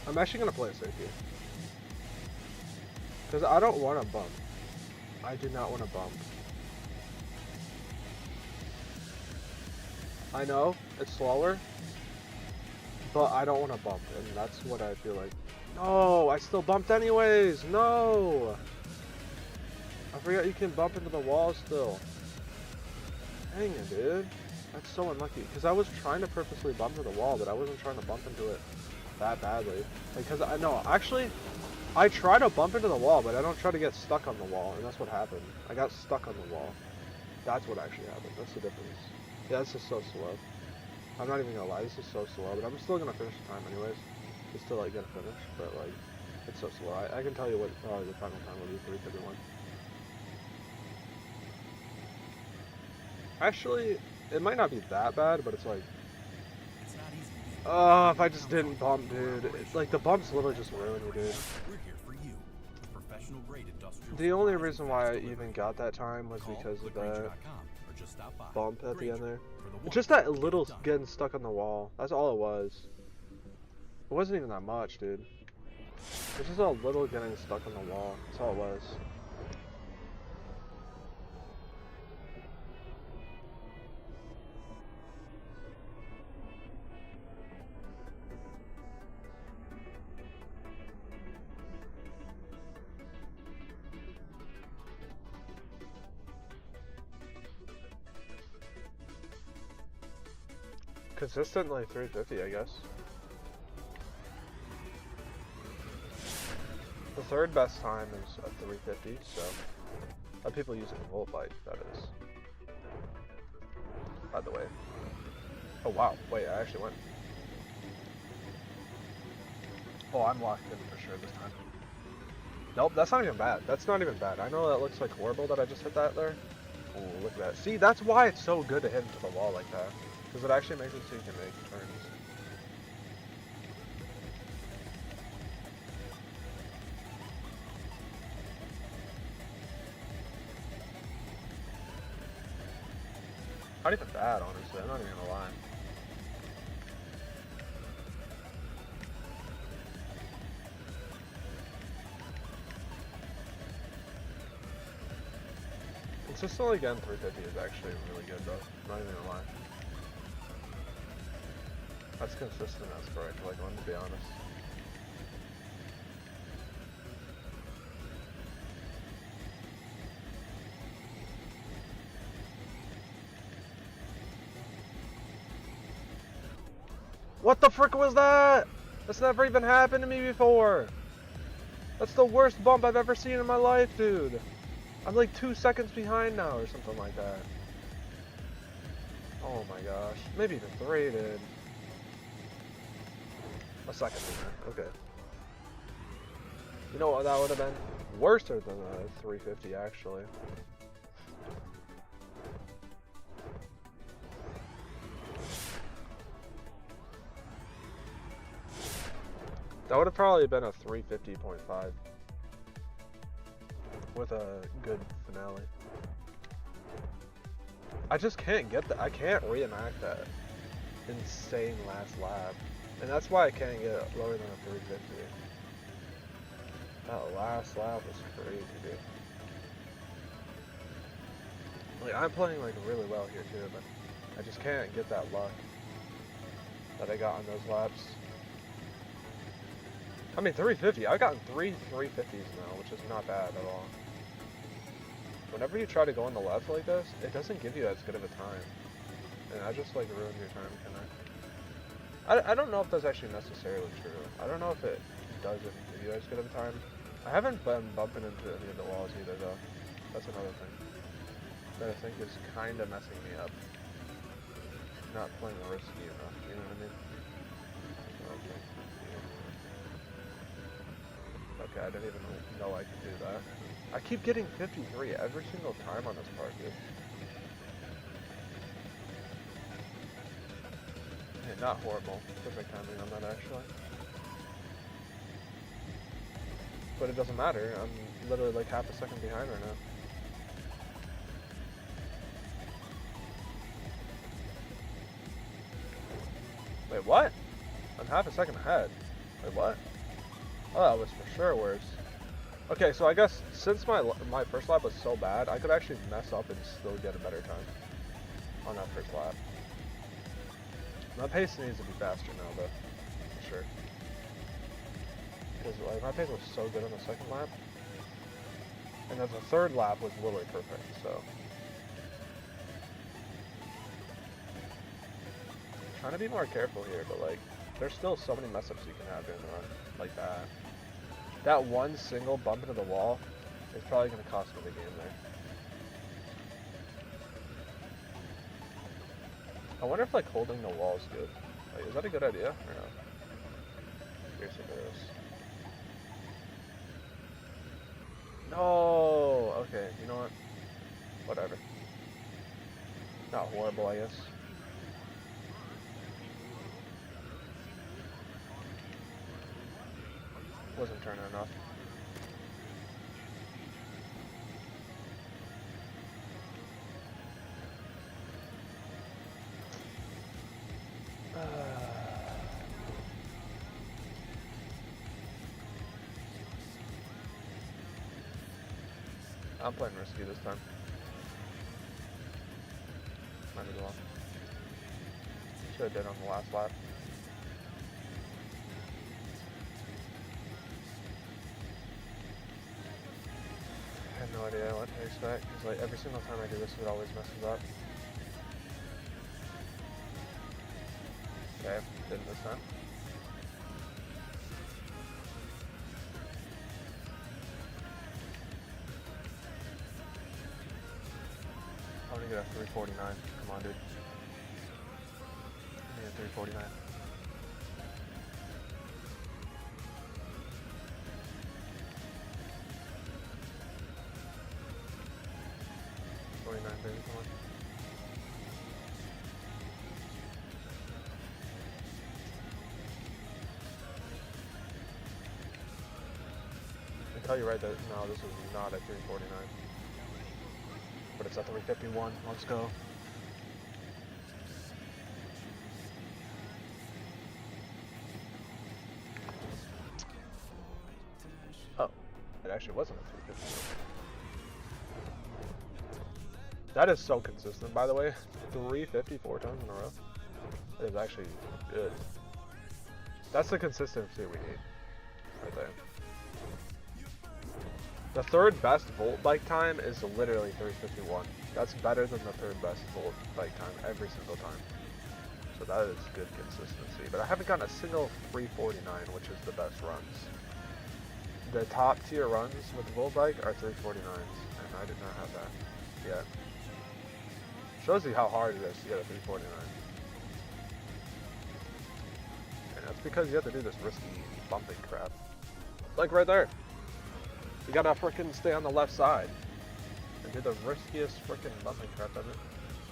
I'm actually gonna play it safe here. Because I don't want to bump. I do not want to bump. I know it's slower, but I don't want to bump, and that's what I feel like. No, I still bumped anyways. No, I forgot you can bump into the wall still. Dang it, dude. That's so unlucky. Because I was trying to purposely bump into the wall, but I wasn't trying to bump into it that badly. Because I know, actually, I try to bump into the wall, but I don't try to get stuck on the wall, and that's what happened. I got stuck on the wall. That's what actually happened. That's the difference. Yeah, this is so slow. I'm not even gonna lie, this is so slow, but I'm still gonna finish the time anyways. Just to like get a finish, but like, it's so slow. I can tell you what the final time will be, 3:51. Actually, it might not be that bad, but it's like, It's not easy being if I just didn't bump, dude. It's like the bumps literally just ruin you, dude. We're here for you. Professional grade industrial. The only reason why I even got that time was Call because of that clickgranger.com or just stop by. bump at the end there. For the It's one, just that get it little done. getting stuck on the wall. That's all it was. It wasn't even that much, dude. It's just a little getting stuck on the wall. That's all it was. Consistently 350, I guess. The third best time is a 350, so people using a volt bike, that is. By the way. Oh wow, wait, I actually went. Oh, I'm locked in for sure this time. Nope, that's not even bad. That's not even bad. I know that looks like horrible that I just hit that there. Oh, look at that. See, that's why it's so good to hit into the wall like that. Because it actually makes it so you can make turns. Not even bad, honestly. I'm not even gonna lie. Consistently getting 350 is actually really good, though. I'm not even gonna lie. That's consistent as for I feel like one, to be honest. What the frick was that? That's never even happened to me before. That's the worst bump I've ever seen in my life, dude. I'm like 2 seconds behind now or something like that. Oh my gosh. Maybe even 3, dude. A second behind. Okay. You know what that would have been? Worse than a 350, actually. That would have probably been a 350.5 with a good finale. I just can't get that. I can't reenact that insane last lap. And that's why I can't get it lower than a 350. That last lap was crazy, dude. Like, I'm playing like really well here too, but I just can't get that luck that I got on those laps. I mean, 350. I've gotten 3 350s now, which is not bad at all. Whenever you try to go on the left like this, it doesn't give you as good of a time. And I just like ruined your time, can I? I don't know if that's actually necessarily true. I don't know if it doesn't give you as good of a time. I haven't been bumping into any of the walls either, though. That's another thing that I think is kind of messing me up. Not playing risky enough, you know what I mean? Okay. Okay, I didn't even know I could do that. I keep getting 53 every single time on this part, dude. Hey, not horrible. Perfect timing on that, actually. But it doesn't matter. I'm literally like half a second behind right now. Wait, what? I'm half a second ahead. Wait, what? Oh, that was for sure worse. Okay, so I guess since my first lap was so bad, I could actually mess up and still get a better time on that first lap. My pace needs to be faster now, though, for sure. Because like my pace was so good on the second lap, and then the third lap was literally perfect. So, trying to be more careful here, but like, there's still so many mess ups you can have during the run, like that. That one single bump into the wall is probably going to cost me the game there. I wonder if like holding the wall is good. Like, is that a good idea or no? Here's what it is. No. Okay. You know what? Whatever. Not horrible, I guess. Wasn't turning enough. I'm playing risky this time. Might as well. Should have did on the last lap. I have no idea what to expect, because like every single time I do this, it always messes up. Okay, didn't this time. I want to get a 349. Come on, dude. I need a 349. Baby, come on. I can tell you right that no, this is not at 349. But it's at 351. Let's go. Oh, it actually wasn't at 351. That is so consistent, by the way. 354 times in a row. That is actually good. That's the consistency we need, right there. The third best Volt bike time is literally 351. That's better than the third best Volt bike time every single time. So that is good consistency. But I haven't gotten a single 349, which is the best runs. The top tier runs with the Volt bike are 349s, and I did not have that yet. Shows you how hard it is to get a 349. And that's because you have to do this risky bumping crap. Like right there. You gotta frickin' stay on the left side and do the riskiest frickin' bumping crap ever.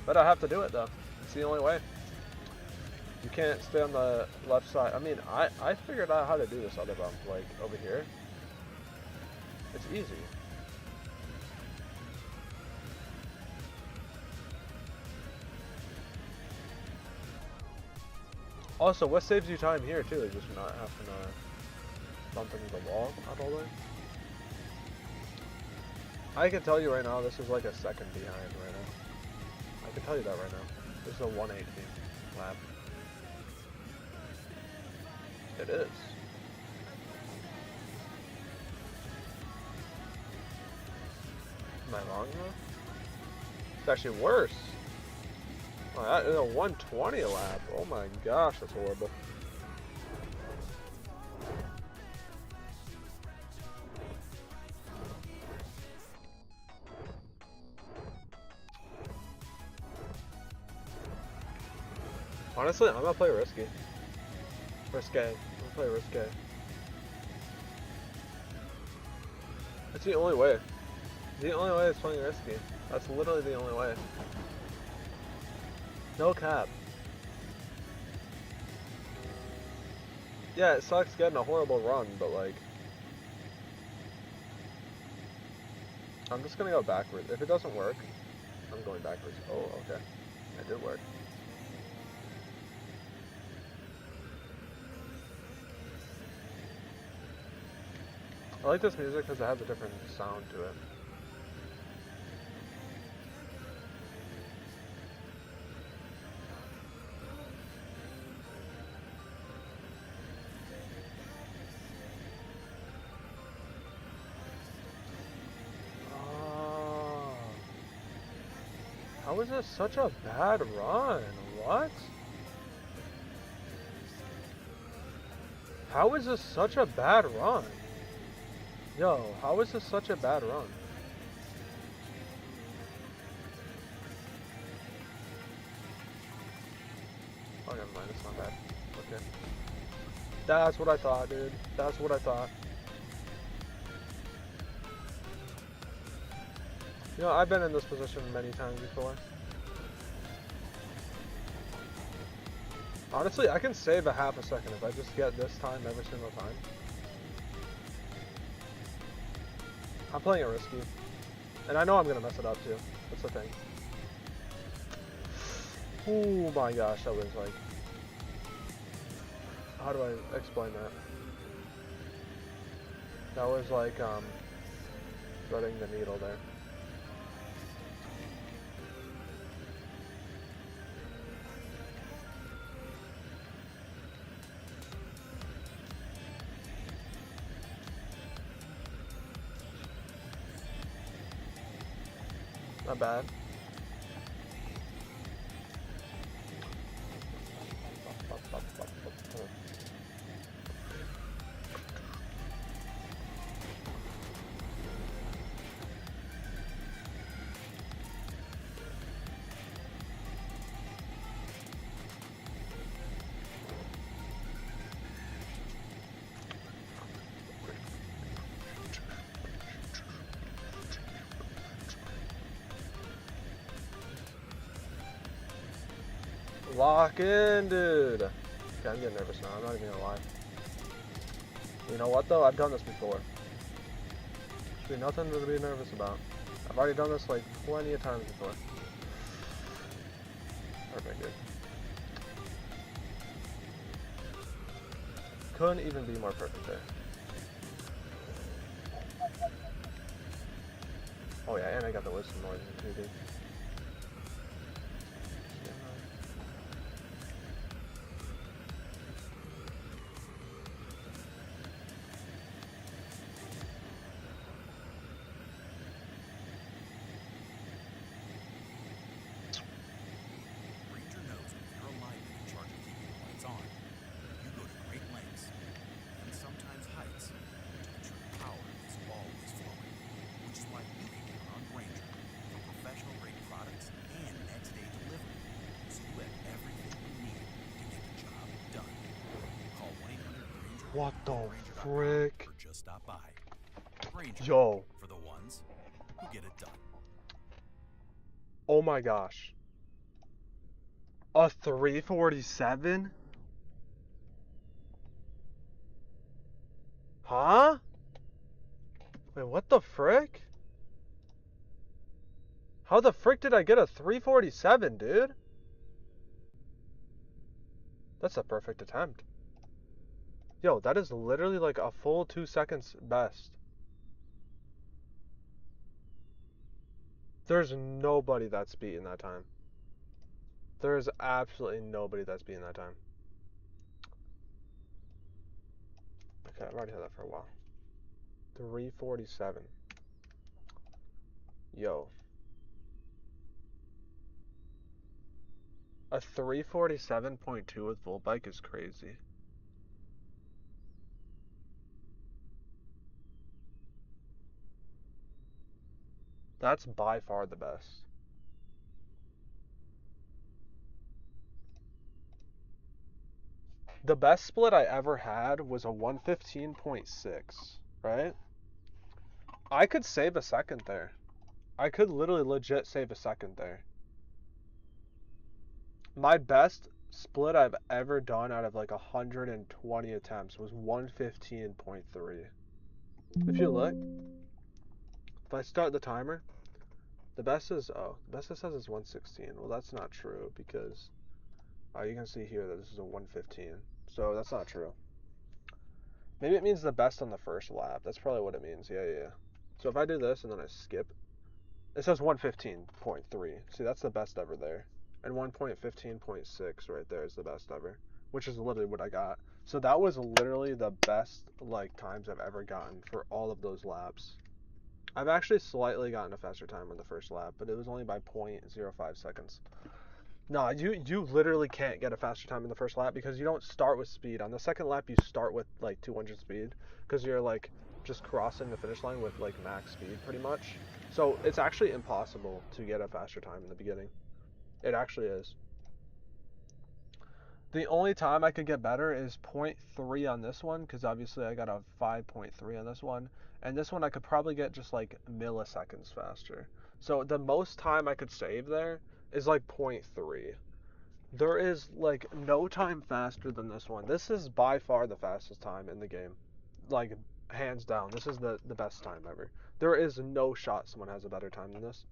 But I have to do it though. It's the only way. You can't stay on the left side. I mean, I figured out how to do this other bump, like over here. It's easy. Also, what saves you time here too is just not having to bump into the wall not all the way. I can tell you right now, this is like a second behind right now. I can tell you that right now. This is a 118 lap. It is. Am I wrong though? It's actually worse. Oh, that is a 120 lap. Oh my gosh, that's horrible. Honestly, I'm gonna play risky. Risque. I'm gonna play risque. That's the only way. The only way is playing risky. That's literally the only way. No cap. Yeah, it sucks getting a horrible run, but like... I'm just gonna go backwards. If it doesn't work, I'm going backwards. Oh, okay. It did work. I like this music because it has a different sound to it. Oh. How is this such a bad run? What? How is this such a bad run? Yo, how is this such a bad run? Oh, never mind, it's not bad. Okay. That's what I thought, dude. That's what I thought. You know, I've been in this position many times before. Honestly, I can save a half a second if I just get this time every single time. I'm playing it risky. And I know I'm going to mess it up too. That's the thing. Oh my gosh, that was like... How do I explain that? That was like, threading the needle there. Not bad. Lock in, dude. Okay, I'm getting nervous now. I'm not even gonna lie. You know what though? I've done this before. Should be nothing to be nervous about. I've already done this like plenty of times before. Perfect, dude. Couldn't even be more perfect there. Oh yeah, and I got the whistle noise too, dude. Ranger knows if you're a lineman in charge of keeping the lights on, you go to great lengths, and sometimes heights, to ensure the power is always flowing. Which is why you can count on Ranger for professional grade products and next day delivery, so you have everything you need to get the job done. Call 1-800-RANGER What the Ranger.com frick? or just stop by. Ranger, Yo. for the ones who get it done. Oh my gosh. A 347? Huh? Wait, what the frick? How the frick did I get a 347, dude? That's a perfect attempt. Yo, that is literally like a full 2 seconds best. There's nobody that's beating that time. There's absolutely nobody that's beating that time. Okay, I've already had that for a while. 347. Yo. A 347.2 with full bike is crazy. That's by far the best. The best split I ever had was a 115.6, right? I could save a second there. I could literally legit save a second there. My best split I've ever done out of like 120 attempts was 115.3. If you look, if I start the timer, the best it says is 116. Well, that's not true because you can see here that this is a 115. So that's not true. Maybe it means the best on the first lap. That's probably what it means. Yeah. So if I do this and then I skip, it says 115.3. See, that's the best ever there. And 1.15.6 right there is the best ever, which is literally what I got. So that was literally the best like times I've ever gotten for all of those laps. I've actually slightly gotten a faster time on the first lap, but it was only by 0.05 seconds. No, you literally can't get a faster time in the first lap because you don't start with speed. On the second lap, you start with like 200 speed because you're like just crossing the finish line with like max speed pretty much. So it's actually impossible to get a faster time in the beginning. It actually is. The only time I could get better is 0.3 on this one because obviously I got a 5.3 on this one. And this one I could probably get just like milliseconds faster. So the most time I could save there is like 0.3. There is like no time faster than this one. This is by far the fastest time in the game. Like hands down. This is the best time ever. There is no shot someone has a better time than this.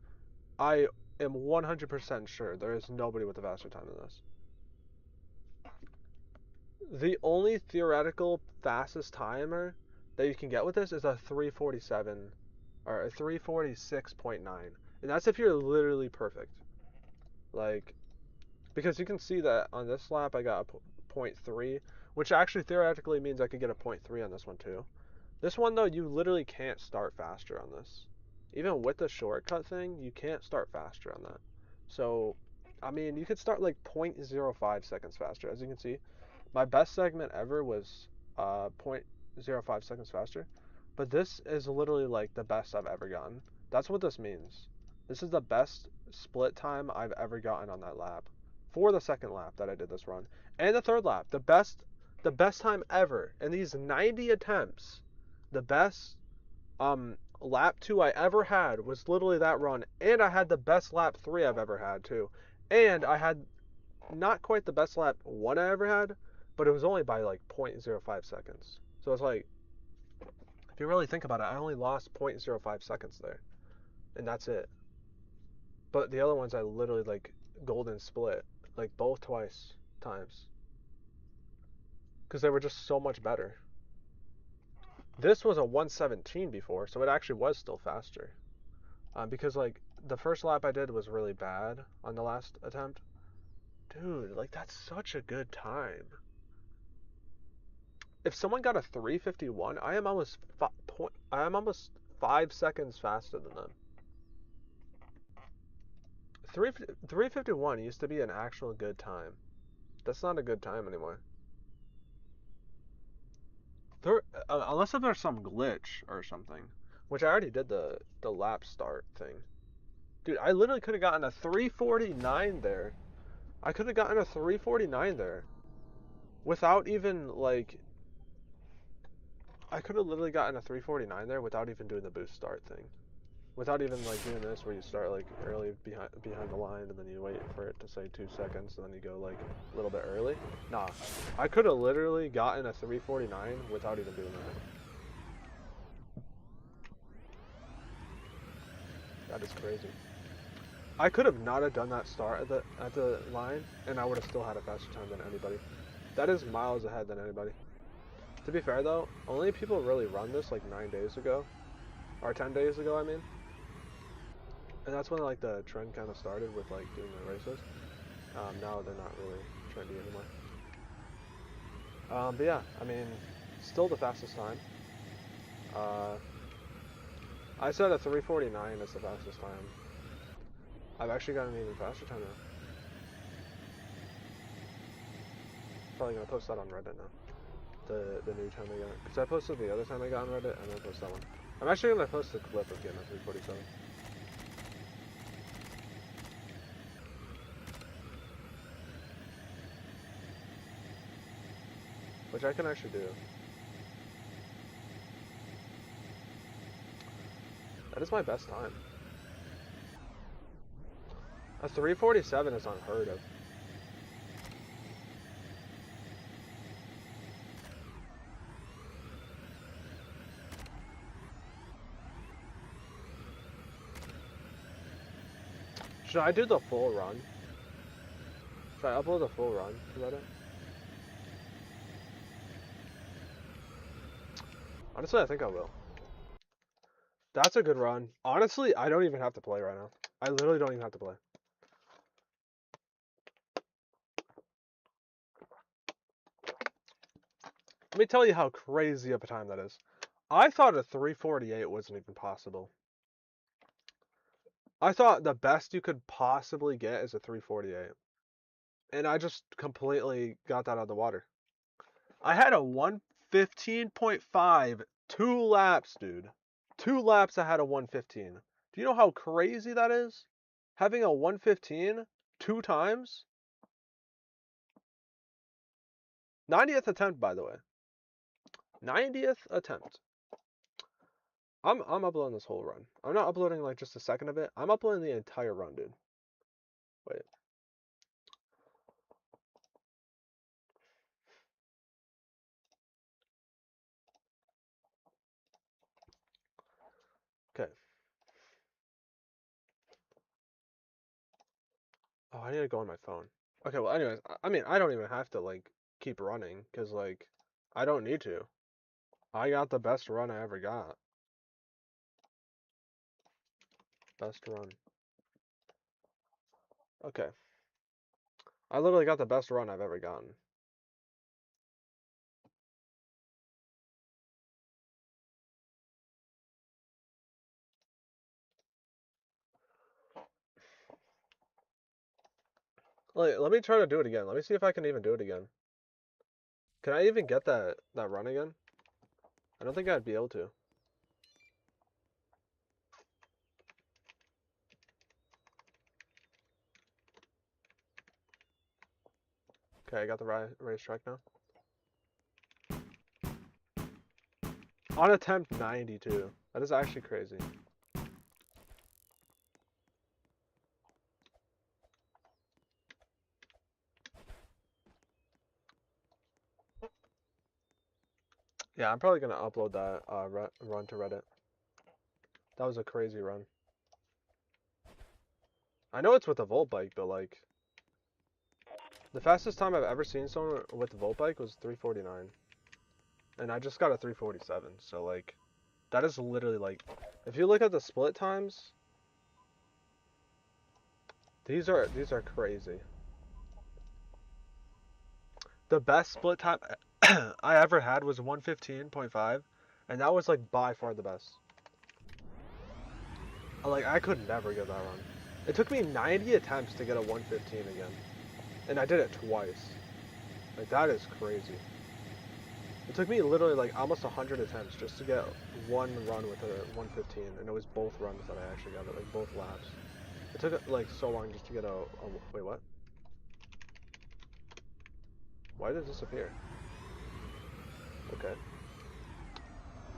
I am 100% sure there is nobody with a faster time than this. The only theoretical fastest timer that you can get with this is a 347 or a 346.9. And that's if you're literally perfect. Like because you can see that on this lap I got a 0.3, which actually theoretically means I could get a 0.3 on this one too. This one though, you literally can't start faster on this. Even with the shortcut thing, you can't start faster on that. So, I mean, you could start like 0.05 seconds faster. As you can see, my best segment ever was 0.05 seconds faster. But this is literally like the best I've ever gotten. That's what this means. This is the best split time I've ever gotten on that lap. For the second lap that I did this run. And the third lap. The best time ever. In these 90 attempts, the best lap 2 I ever had was literally that run. And I had the best lap 3 I've ever had too. And I had not quite the best lap 1 I ever had, but it was only by like 0.05 seconds. So it's like, if you really think about it, I only lost 0.05 seconds there. And that's it. But the other ones I literally like golden split. Like both times. Because they were just so much better. This was a 117 before, so it actually was still faster. Because like the first lap I did was really bad on the last attempt. Dude, like that's such a good time. If someone got a 351, I am almost 5 seconds faster than them. 351 used to be an actual good time. That's not a good time anymore. Unless if there's some glitch or something, which I already did the lap start thing. Dude, I literally could have gotten a 349 there. I could have gotten a 349 there without even like. I could have literally gotten a 349 there without even doing the boost start thing. Without even like doing this where you start like early behind the line and then you wait for it to say 2 seconds and then you go like a little bit early. Nah, I could have literally gotten a 349 without even doing that. That is crazy. I could have not have done that start at the line and I would have still had a faster time than anybody. That is miles ahead than anybody. To be fair though, only people really run this like 9 days ago. Or 10 days ago, I mean. And that's when like the trend kind of started with like doing the races. Now they're not really trendy anymore. But yeah, I mean, still the fastest time. I said a 349 is the fastest time. I've actually got an even faster time now. Probably gonna post that on Reddit now. The new time I got. Because I posted the other time I got on Reddit and then post that one. I'm actually gonna post a clip of getting a 347. Which I can actually do. That is my best time. A 347 is unheard of. Should I do the full run? Should I upload the full run to Reddit? Honestly, I think I will. That's a good run. Honestly, I don't even have to play right now. I literally don't even have to play. Let me tell you how crazy of a time that is. I thought a 348 wasn't even possible. I thought the best you could possibly get is a 348. And I just completely got that out of the water. I had a 115.5 2 laps, dude. 2 laps I had a 115. Do you know how crazy that is? Having a 115 2 times? 90th attempt, by the way. 90th attempt. I'm uploading this whole run. I'm not uploading like just a second of it. I'm uploading the entire run, dude. Wait. Okay. Oh, I need to go on my phone. Okay, well, anyways, I mean, I don't even have to, like, keep running, because, like, I don't need to. I got the best run I ever got. Best run. Okay. I literally got the best run I've ever gotten. Let me try to do it again. Let me see if I can even do it again. Can I even get that run again? I don't think I'd be able to. Okay, I got the racetrack now. On attempt 92. That is actually crazy. Yeah, I'm probably gonna upload that run to Reddit. That was a crazy run. I know it's with a Volt bike, but like, the fastest time I've ever seen someone with the Volt bike was 349, and I just got a 347. So like, that is literally like, if you look at the split times, these are crazy. The best split time I ever had was 115.5, and that was like by far the best. Like, I could never get that run. It took me 90 attempts to get a 115 again, and I did it twice. Like, that is crazy. It took me literally like almost 100 attempts just to get one run with a 115, and it was both runs that I actually got it, like both laps. It took like so long just to get a wait, what? Why did it disappear? Okay.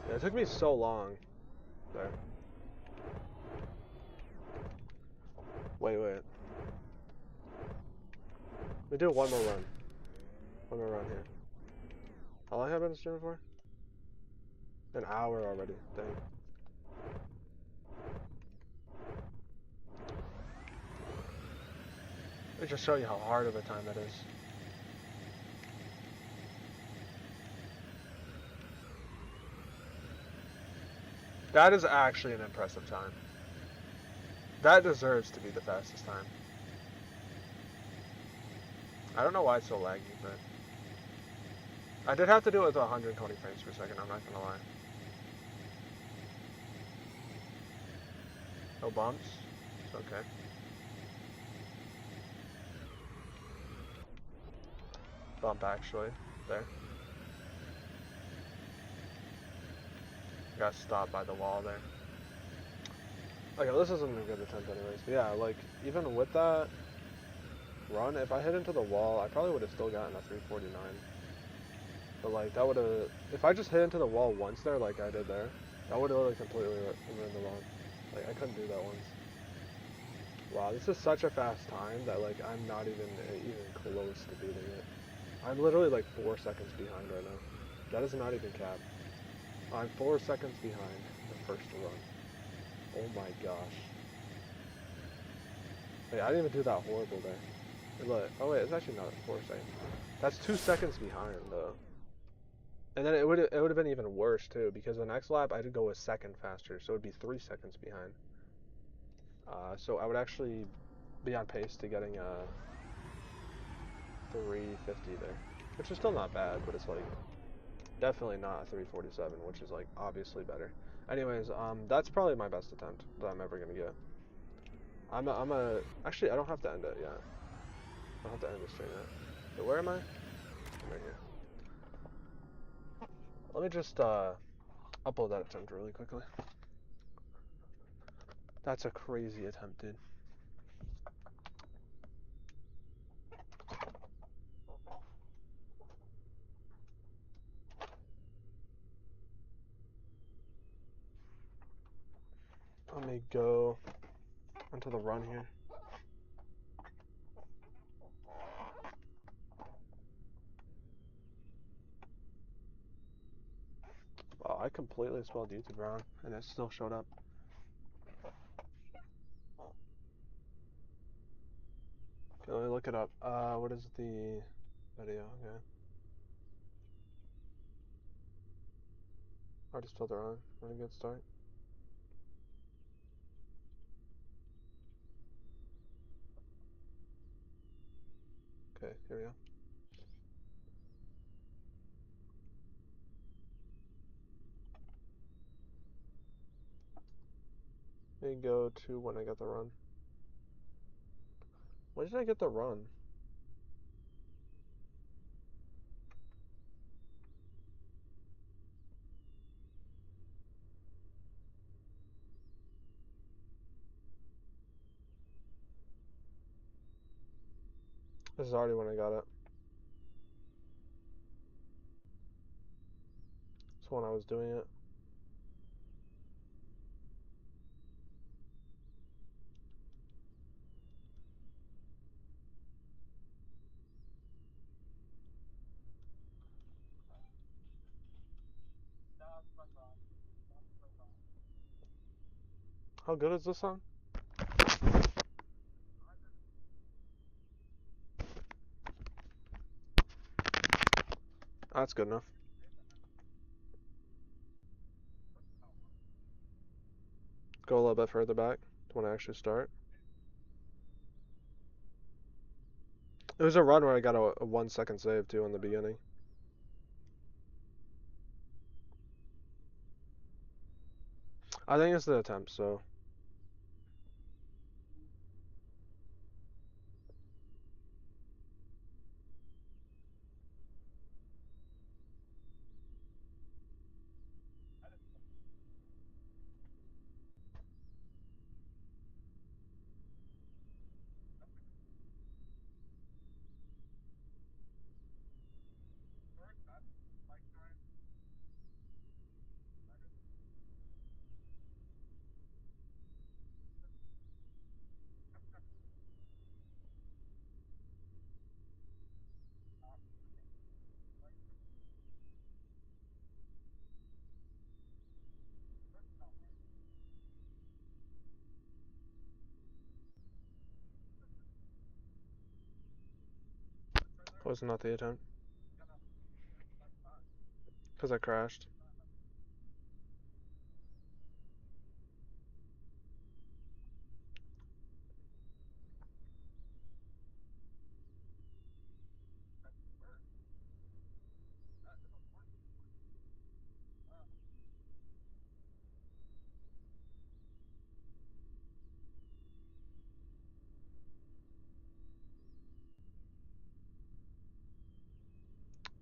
Yeah, it took me so long. There. Wait. Let me do one more run. One more run here. How long have I been streaming for? An hour already. Dang. Let me just show you how hard of a time that is. That is actually an impressive time. That deserves to be the fastest time. I don't know why it's so laggy, but I did have to do it with 120 frames per second, I'm not gonna lie. No bumps? It's okay. Bump actually. There. Got stopped by the wall there. Okay, well, this isn't a good attempt anyways. But yeah, like, even with that run, if I hit into the wall, I probably would have still gotten a 349. But like, that would have, if I just hit into the wall once there, like I did there, that would have literally completely ruined the run. Like, I couldn't do that once. Wow, this is such a fast time that like, I'm not even close to beating it. I'm literally like 4 seconds behind right now. That is not even cap. I'm 4 seconds behind the first run. Oh my gosh. Hey, I didn't even do that horrible there. Look, oh wait, it's actually not 4 seconds. That's 2 seconds behind though. And then it would have been even worse too, because the next lap I had to go a second faster, so it would be 3 seconds behind. So I would actually be on pace to getting a 350 there, which is still not bad, but it's like definitely not a 347, which is like obviously better. Anyways, that's probably my best attempt that I'm ever gonna get. Actually I don't have to end it yet. I don't have to end this stream yet. But where am I? I'm right here. Let me just upload that attempt really quickly. That's a crazy attempt, dude. Let me go onto the run here. Wow, I completely spelled YouTube wrong, and it still showed up. Okay, let me look it up. What is the video? Okay. Already spelled it wrong. Really good start. Okay, here we go. Let me go to when I got the run. When did I get the run? This is already when I got it. It's when I was doing it. How good is this song? That's good enough. Go a little bit further back to when I actually start. It was a run where I got a 1 second save too in the beginning. I think it's the attempt, so. Was not the attempt. Because I crashed.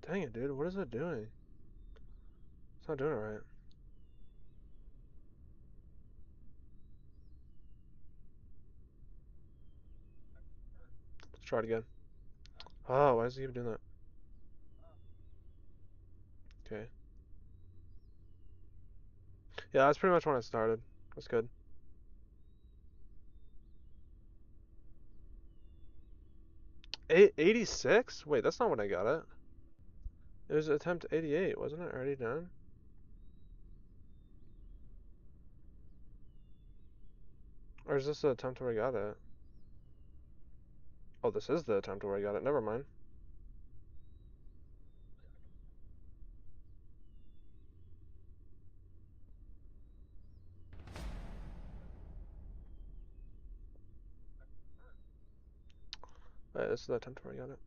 Dang it, dude. What is it doing? It's not doing it right. Let's try it again. Oh, why is he even doing that? Okay. Yeah, that's pretty much when I started. That's good. 86? Wait, that's not when I got it. It was attempt 88, wasn't it? Or 89? Or is this the attempt where I got it? Oh, this is the attempt where I got it. Never mind. Alright, this is the attempt where I got it.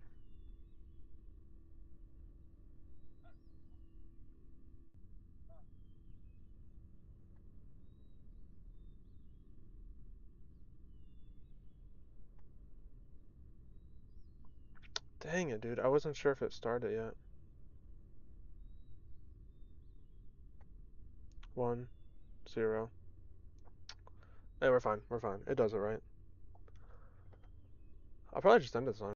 Dang it, dude. I wasn't sure if it started yet. 1, 0. Hey, we're fine. We're fine. It does it right. I'll probably just end this on.